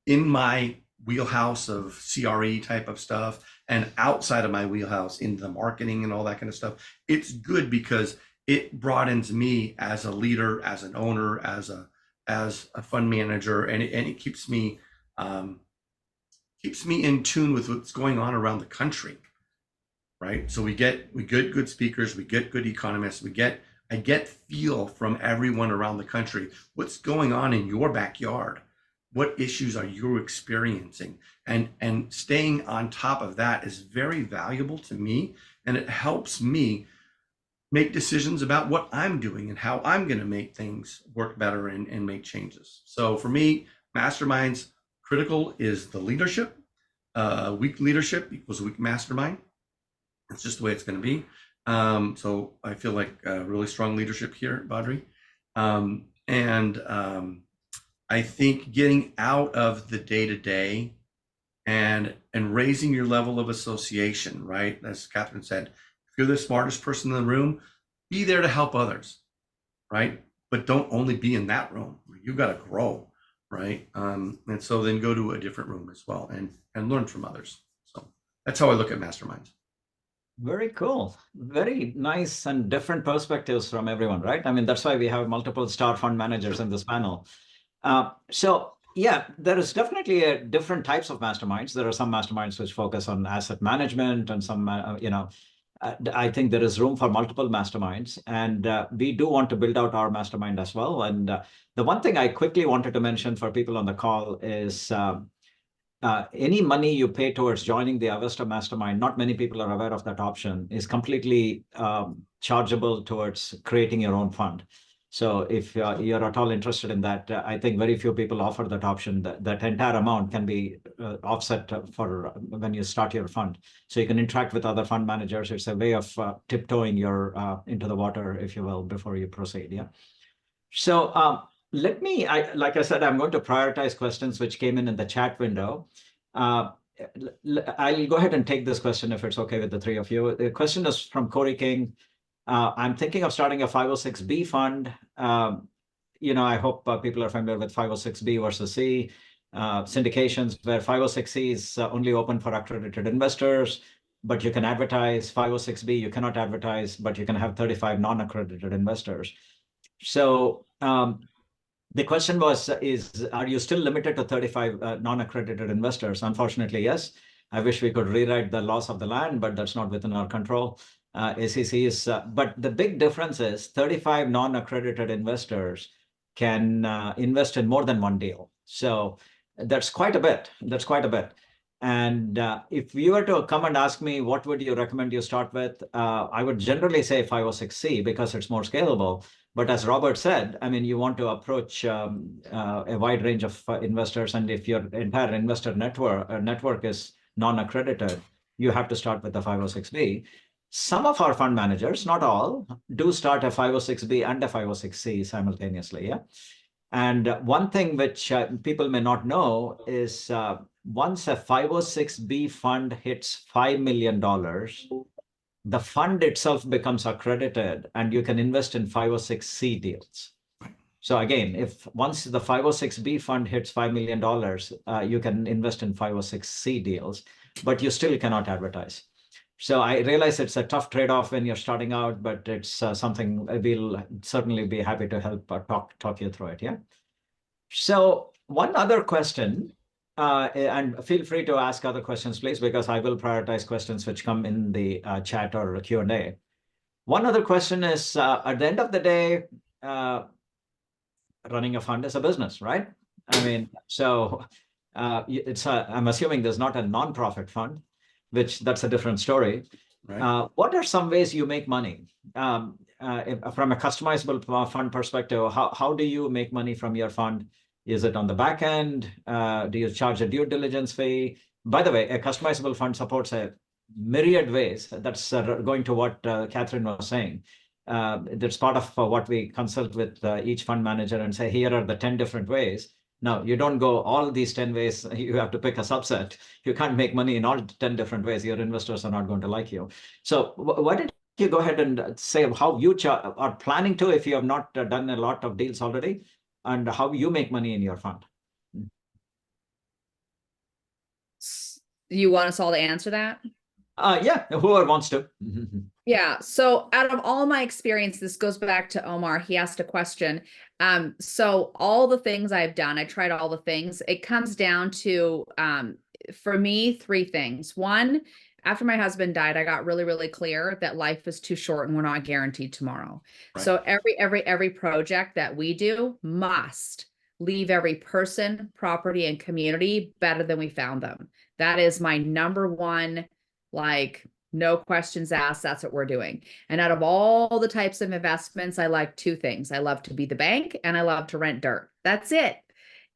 in my wheelhouse of CRE type of stuff and outside of my wheelhouse in the marketing and all that kind of stuff, it's good because it broadens me as a leader, as an owner, as a fund manager, and it keeps me in tune with what's going on around the country, right? So we get good speakers, we get good economists, I get feel from everyone around the country. What's going on in your backyard? What issues are you experiencing? And staying on top of that is very valuable to me, and it helps me make decisions about what I'm doing and how I'm going to make things work better and make changes. So for me, masterminds, critical is the leadership. Weak leadership equals weak mastermind. That's just the way it's going to be. So I feel like really strong leadership here, Badri. I think getting out of the day-to-day and raising your level of association, right? As Catherine said, if you're the smartest person in the room, be there to help others, right? But don't only be in that room. You've got to grow, right? And so then go to a different room as well and learn from others. So that's how I look at masterminds. Very cool. Very nice and different perspectives from everyone, right? I mean, that's why we have multiple star fund managers in this panel. So yeah, there is definitely different types of masterminds. There are some masterminds which focus on asset management and some, I think there is room for multiple masterminds, and we do want to build out our mastermind as well. And the one thing I quickly wanted to mention for people on the call is any money you pay towards joining the Avestor mastermind, not many people are aware of that option, is completely chargeable towards creating your own fund. So if you're at all interested in that, I think very few people offer that option. That entire amount can be offset for when you start your fund. So you can interact with other fund managers. It's a way of tiptoeing your into the water, if you will, before you proceed. Yeah. So let me, like I said, I'm going to prioritize questions which came in the chat window. I'll go ahead and take this question if it's okay with the three of you. The question is from Corey King. I'm thinking of starting a 506B fund. I hope people are familiar with 506B versus C syndications, where 506C is only open for accredited investors, but you can advertise. 506B, you cannot advertise, but you can have 35 non-accredited investors. So the question was, are you still limited to 35 non-accredited investors? Unfortunately, yes. I wish we could rewrite the laws of the land, but that's not within our control. SEC is, but the big difference is 35 non-accredited investors can invest in more than one deal. So that's quite a bit. And if you were to come and ask me, what would you recommend you start with? I would generally say 506C because it's more scalable. But as Robert said, I mean, you want to approach a wide range of investors. And if your entire investor network is non-accredited, you have to start with the 506B. Some of our fund managers, not all, do start a 506B and a 506C simultaneously. Yeah. And one thing which people may not know is once a 506B fund hits $5 million, the fund itself becomes accredited and you can invest in 506C deals. So again, if once the 506B fund hits $5 million, you can invest in 506C deals, but you still cannot advertise. So I realize it's a tough trade-off when you're starting out, but it's something we'll certainly be happy to help talk you through it. Yeah. So one other question, and feel free to ask other questions, please, because I will prioritize questions which come in the chat or Q&A. One other question is, at the end of the day, running a fund is a business, right? I mean, so I'm assuming there's not a nonprofit fund, which that's a different story. Right. What are some ways you make money? From a customizable fund perspective, how do you make money from your fund? Is it on the back end? Do you charge a due diligence fee? By the way, a customizable fund supports a myriad ways. That's going to what Catherine was saying. That's part of what we consult with each fund manager and say, here are the 10 different ways. Now, you don't go all these 10 ways. You have to pick a subset. You can't make money in all 10 different ways. Your investors are not going to like you. So why don't you go ahead and say how you are planning to, if you have not done a lot of deals already, and how you make money in your fund? You want us all to answer that? Yeah, whoever wants to. Yeah. So out of all my experience, this goes back to Omar. He asked a question. So all the things I've done, I tried all the things. It comes down to, for me, three things. One, after my husband died, I got really, really clear that life is too short and we're not guaranteed tomorrow. Right. So every project that we do must leave every person, property, and community better than we found them. That is my number one, like, no questions asked. That's what we're doing. And out of all the types of investments, I like two things. I love to be the bank and I love to rent dirt. That's it.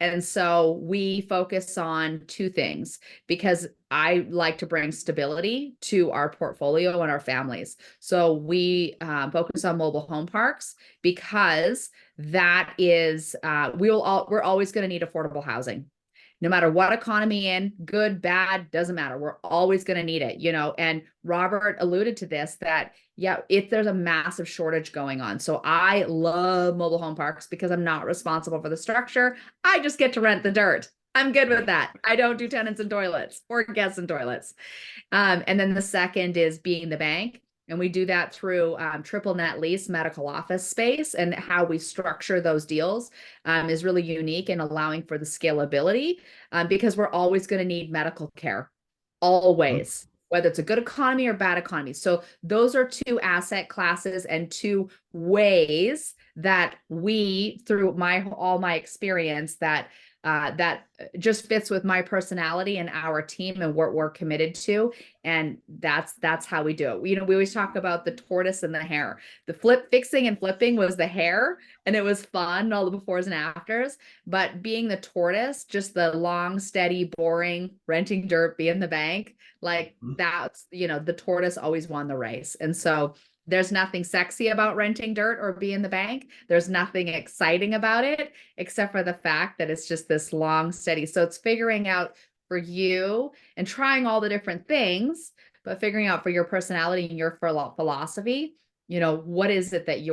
And so we focus on two things because I like to bring stability to our portfolio and our families. So we focus on mobile home parks because that is, we're always going to need affordable housing. No matter what economy in, good, bad, doesn't matter. We're always going to need it, you know, and Robert alluded to this, that, yeah, if there's a massive shortage going on. So I love mobile home parks because I'm not responsible for the structure. I just get to rent the dirt. I'm good with that. I don't do tenants and toilets or guests and toilets. And then the second is being the bank. And we do that through triple net lease medical office space, and how we structure those deals is really unique in allowing for the scalability because we're always going to need medical care, always, whether it's a good economy or bad economy. So those are two asset classes and two ways that we, through all my experience, that just fits with my personality and our team and what we're committed to. And that's how we do it. You know, we always talk about the tortoise and the hare. The fixing and flipping was the hare, and it was fun, all the befores and afters. But being the tortoise, just the long, steady, boring, renting dirt, being the bank, like that's, you know, the tortoise always won the race. And so there's nothing sexy about renting dirt or being the bank. There's nothing exciting about it, except for the fact that it's just this long, steady. So it's figuring out for you and trying all the different things, but figuring out for your personality and your philosophy, you know, what is it that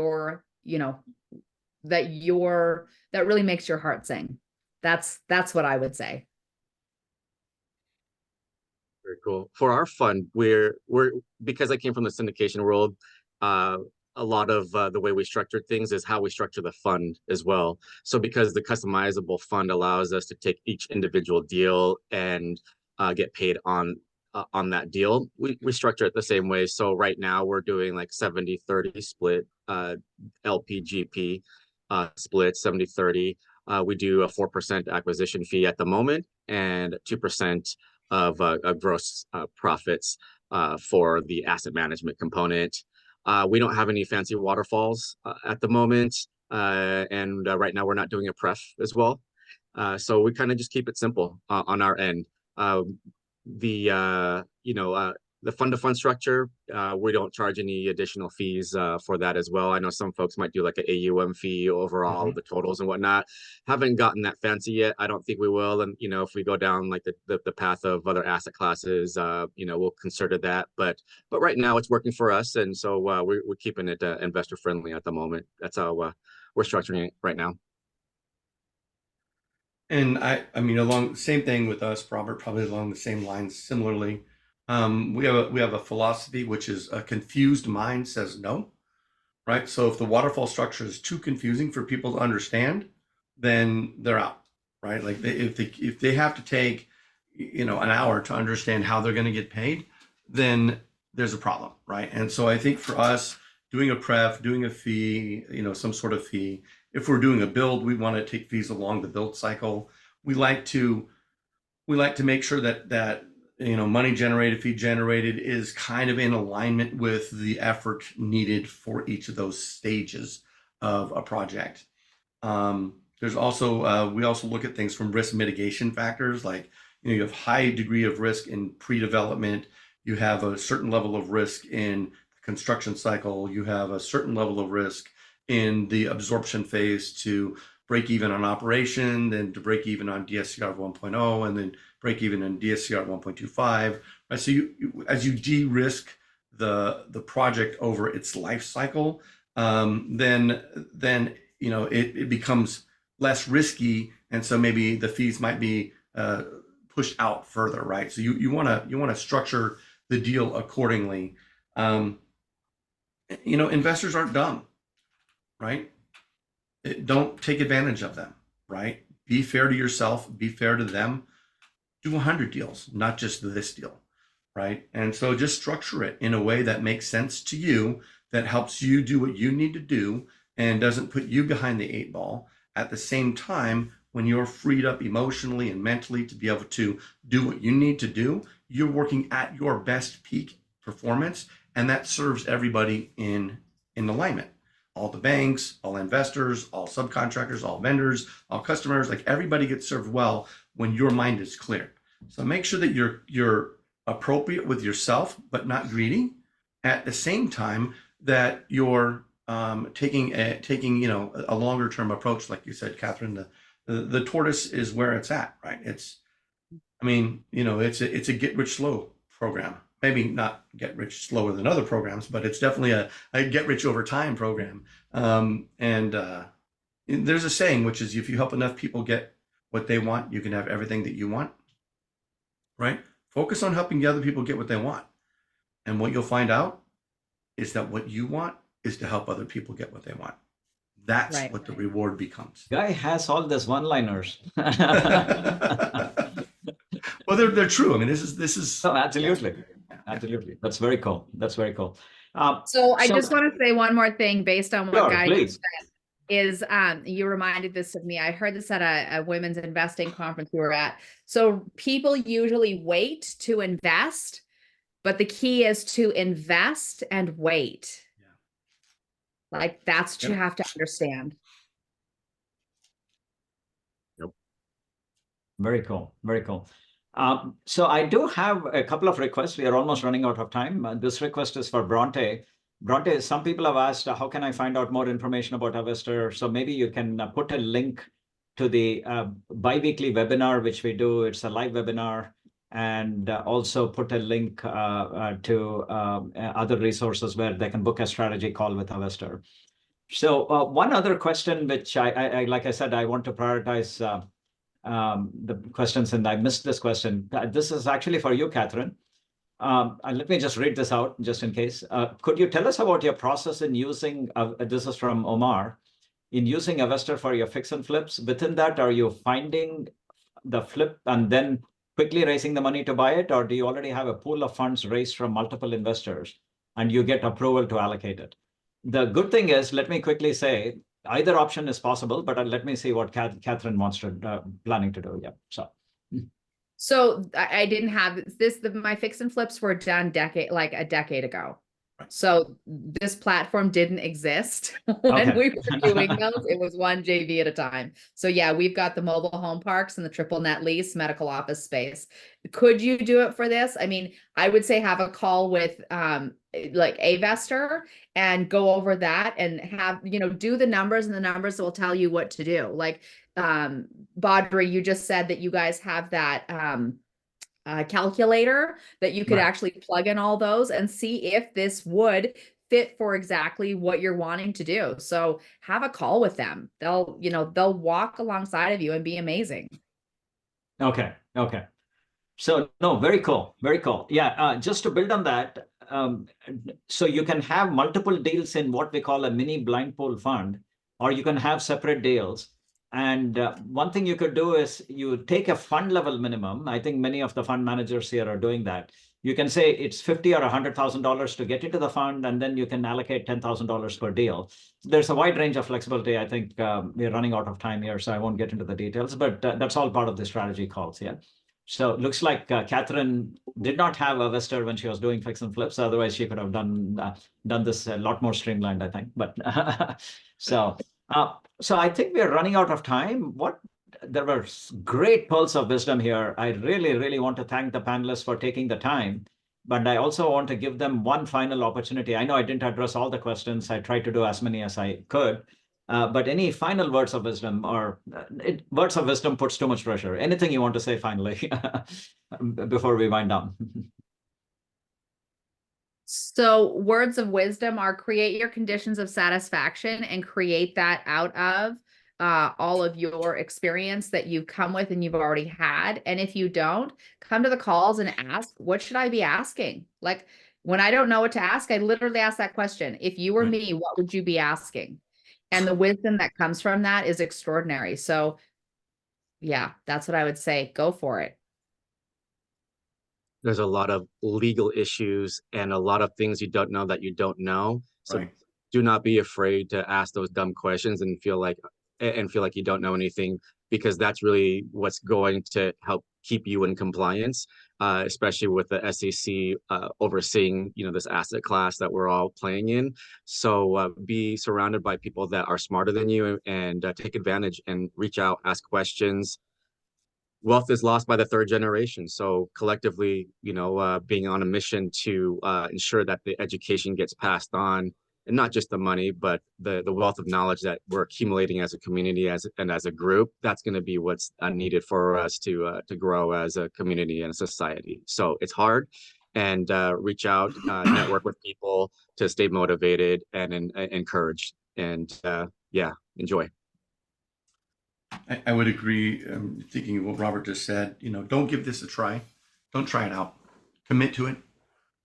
that really makes your heart sing? That's what I would say. Very cool. For our fund, we're because I came from the syndication world, a lot of the way we structure things is how we structure the fund as well. So because the customizable fund allows us to take each individual deal and get paid on that deal, we structure it the same way. So right now we're doing like 70-30 split, LPGP split 70-30. We do a 4% acquisition fee at the moment and 2% of gross profits for the asset management component. We don't have any fancy waterfalls at the moment. And right now we're not doing a pref as well. So we kind of just keep it simple on our end. The fund-to-fund structure, we don't charge any additional fees for that as well. I know some folks might do like an AUM fee over all the totals and whatnot. Haven't gotten that fancy yet. I don't think we will. And, you know, if we go down like the path of other asset classes, you know, we'll consider that. But right now it's working for us. And so we're keeping it investor friendly at the moment. That's how we're structuring it right now. And I mean, along same thing with us, Robert, probably along the same lines. Similarly, we have a philosophy which is a confused mind says no, right? So if the waterfall structure is too confusing for people to understand, then they're out, right? Like if they have to take, an hour to understand how they're going to get paid, then there's a problem, right? And so I think for us, doing a pref, doing a fee, some sort of fee. If we're doing a build, we want to take fees along the build cycle. We like to make sure that money generated, fee generated is kind of in alignment with the effort needed for each of those stages of a project. There's also we also look at things from risk mitigation factors, like you have high degree of risk in pre-development, you have a certain level of risk in the construction cycle, you have a certain level of risk in the absorption phase to break even on operation, then to break even on DSCR 1.0, and then break even in DSCR 1.25. Right? So as you de-risk the project over its life cycle, then it becomes less risky, and so maybe the fees might be pushed out further, right? So you want to structure the deal accordingly. Investors aren't dumb, right? Don't take advantage of them, right? Be fair to yourself, be fair to them. Do 100 deals, not just this deal, right? And so just structure it in a way that makes sense to you, that helps you do what you need to do and doesn't put you behind the 8 ball. At the same time, when you're freed up emotionally and mentally to be able to do what you need to do, you're working at your best peak performance, and that serves everybody in alignment. All the banks, all investors, all subcontractors, all vendors, all customers, like everybody gets served well when your mind is clear. So make sure that you're appropriate with yourself, but not greedy. At the same time that you're taking a longer term approach, like you said, Catherine. The tortoise is where it's at, right? It's a get rich slow program. Maybe not get rich slower than other programs, but it's definitely a get rich over time program. There's a saying, which is, if you help enough people get what they want, you can have everything that you want, right? Focus on helping the other people get what they want. And what you'll find out is that what you want is to help other people get what they want. That's Right. what the reward becomes. Guy has all these one-liners. Well, they're true. I mean, this is No, absolutely. Absolutely. That's very cool. That's very cool. So I just want to say one more thing based on what Sure, Guy please. just said. Is you reminded this of me. I heard this at a women's investing conference we were at. So people usually wait to invest, but the key is to invest and wait. Yeah. Like that's what you have to understand. Yep. Very cool. Very cool. So I do have a couple of requests. We are almost running out of time. This request is for Bronte. Bronte, some people have asked, how can I find out more information about Avestor? So maybe you can put a link to the bi-weekly webinar, which we do. It's a live webinar. And also put a link to other resources where they can book a strategy call with Avestor. So one other question, which I like I said, I want to prioritize the questions, and I missed this question. This is actually for you, Catherine. And let me just read this out just in case. Could you tell us about your process in using, this is from Omar, in using Avestor for your fix and flips? Within that, are you finding the flip and then quickly raising the money to buy it? Or do you already have a pool of funds raised from multiple investors and you get approval to allocate it? The good thing is, let me quickly say, either option is possible, but let me see what Catherine wants to planning to do. Yeah. So I didn't have this. My fix and flips were done a decade ago. So this platform didn't exist when we were doing those. It was one JV at a time. So yeah, we've got the mobile home parks and the triple net lease medical office space. Could you do it for this? I mean, I would say have a call with like Avestor and go over that and have, do the numbers, and the numbers will tell you what to do. Like Baudry, you just said that you guys have that calculator that you could actually plug in all those and see if this would fit for exactly what you're wanting to do. So have a call with them. They'll walk alongside of you and be amazing. Okay. Okay. So no, very cool. Very cool. Yeah. Just to build on that, so you can have multiple deals in what we call a mini blind pool fund, or you can have separate deals. And one thing you could do is you take a fund level minimum. I think many of the fund managers here are doing that. You can say it's $50,000 or $100,000 to get into the fund, and then you can allocate $10,000 per deal. There's a wide range of flexibility. I think we're running out of time here, so I won't get into the details, but that's all part of the strategy calls. Yeah. So it looks like Catherine did not have a Avestor when she was doing fix and flips. Otherwise, she could have done this a lot more streamlined, I think. But so I think we're running out of time. There were great pearls of wisdom here. I really, really want to thank the panelists for taking the time. But I also want to give them one final opportunity. I know I didn't address all the questions. I tried to do as many as I could. But any final words of wisdom, or words of wisdom puts too much pressure. Anything you want to say finally before we wind down? So words of wisdom are create your conditions of satisfaction and create that out of all of your experience that you've come with and you've already had. And if you don't, come to the calls and ask, what should I be asking? Like when I don't know what to ask, I literally ask that question. If you were me, what would you be asking? And the wisdom that comes from that is extraordinary. So yeah, that's what I would say. Go for it. There's a lot of legal issues and a lot of things you don't know that you don't know. So do not be afraid to ask those dumb questions and feel like you don't know anything, because that's really what's going to help keep you in compliance, especially with the SEC overseeing, this asset class that we're all playing in. So be surrounded by people that are smarter than you, and take advantage and reach out, ask questions. Wealth is lost by the third generation. So collectively, being on a mission to ensure that the education gets passed on, and not just the money, but the wealth of knowledge that we're accumulating as a community and as a group, that's going to be what's needed for us to grow as a community and a society. So it's hard, and reach out, network with people to stay motivated and encouraged, and enjoy. I would agree. Thinking of what Robert just said, don't give this a try. Don't try it out. Commit to it,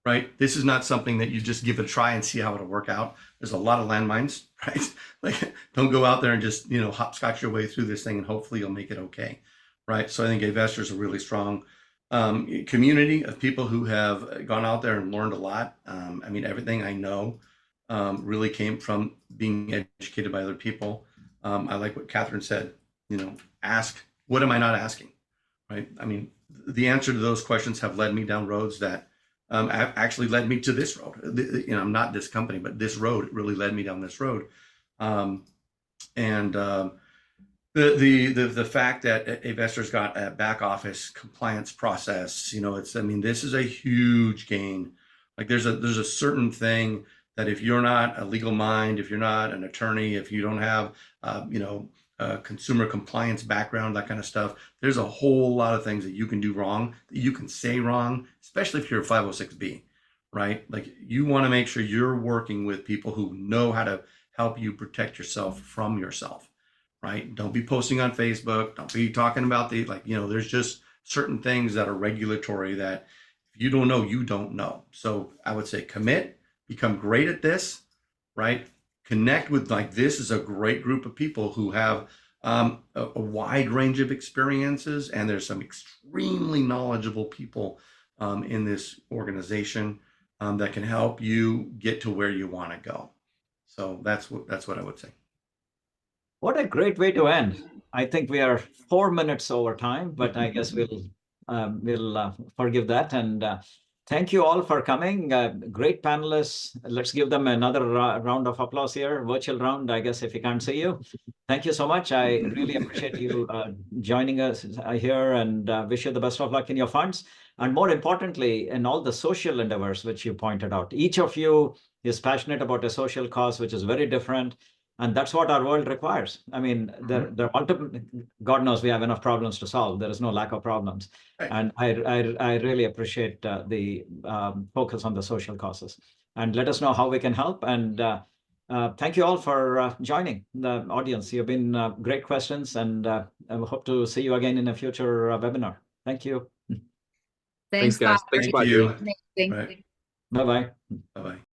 right? This is not something that you just give it a try and see how it'll work out. There's a lot of landmines, right? Like, don't go out there and just, hopscotch your way through this thing and hopefully you'll make it okay, right? So I think Avestor is a really strong community of people who have gone out there and learned a lot. Everything I know really came from being educated by other people. I like what Catherine said. Ask, what am I not asking, right? The answer to those questions have led me down roads that actually led me to this road. I'm not this company, but this road really led me down this road. The fact that Avestor's got a back office compliance process, this is a huge gain. Like there's a certain thing that if you're not a legal mind, if you're not an attorney, if you don't have, consumer compliance background, that kind of stuff, there's a whole lot of things that you can do wrong, that you can say wrong, especially if you're a 506B, right? Like you want to make sure you're working with people who know how to help you protect yourself from yourself, right? Don't be posting on Facebook. Don't be talking about there's just certain things that are regulatory that if you don't know, you don't know. So I would say commit, become great at this, right? Connect with, this is a great group of people who have a wide range of experiences, and there's some extremely knowledgeable people in this organization that can help you get to where you want to go. So that's what I would say. What a great way to end. I think we are 4 minutes over time, but I guess we'll forgive that. And thank you all for coming. Great panelists. Let's give them another round of applause here, virtual round, I guess, if we can't see you. Thank you so much. I really appreciate you joining us here, and wish you the best of luck in your funds. And more importantly, in all the social endeavors, which you pointed out. Each of you is passionate about a social cause, which is very different. And that's what our world requires. God knows we have enough problems to solve. There is no lack of problems. Right. And I really appreciate the focus on the social causes. and let us know how we can help. And thank you all for joining the audience. You've been great questions, and I hope to see you again in a future webinar. Thank you. Thanks, guys. Bob. Thanks, Thank Badri. you. Amazing. Right. Bye-bye. Bye-bye.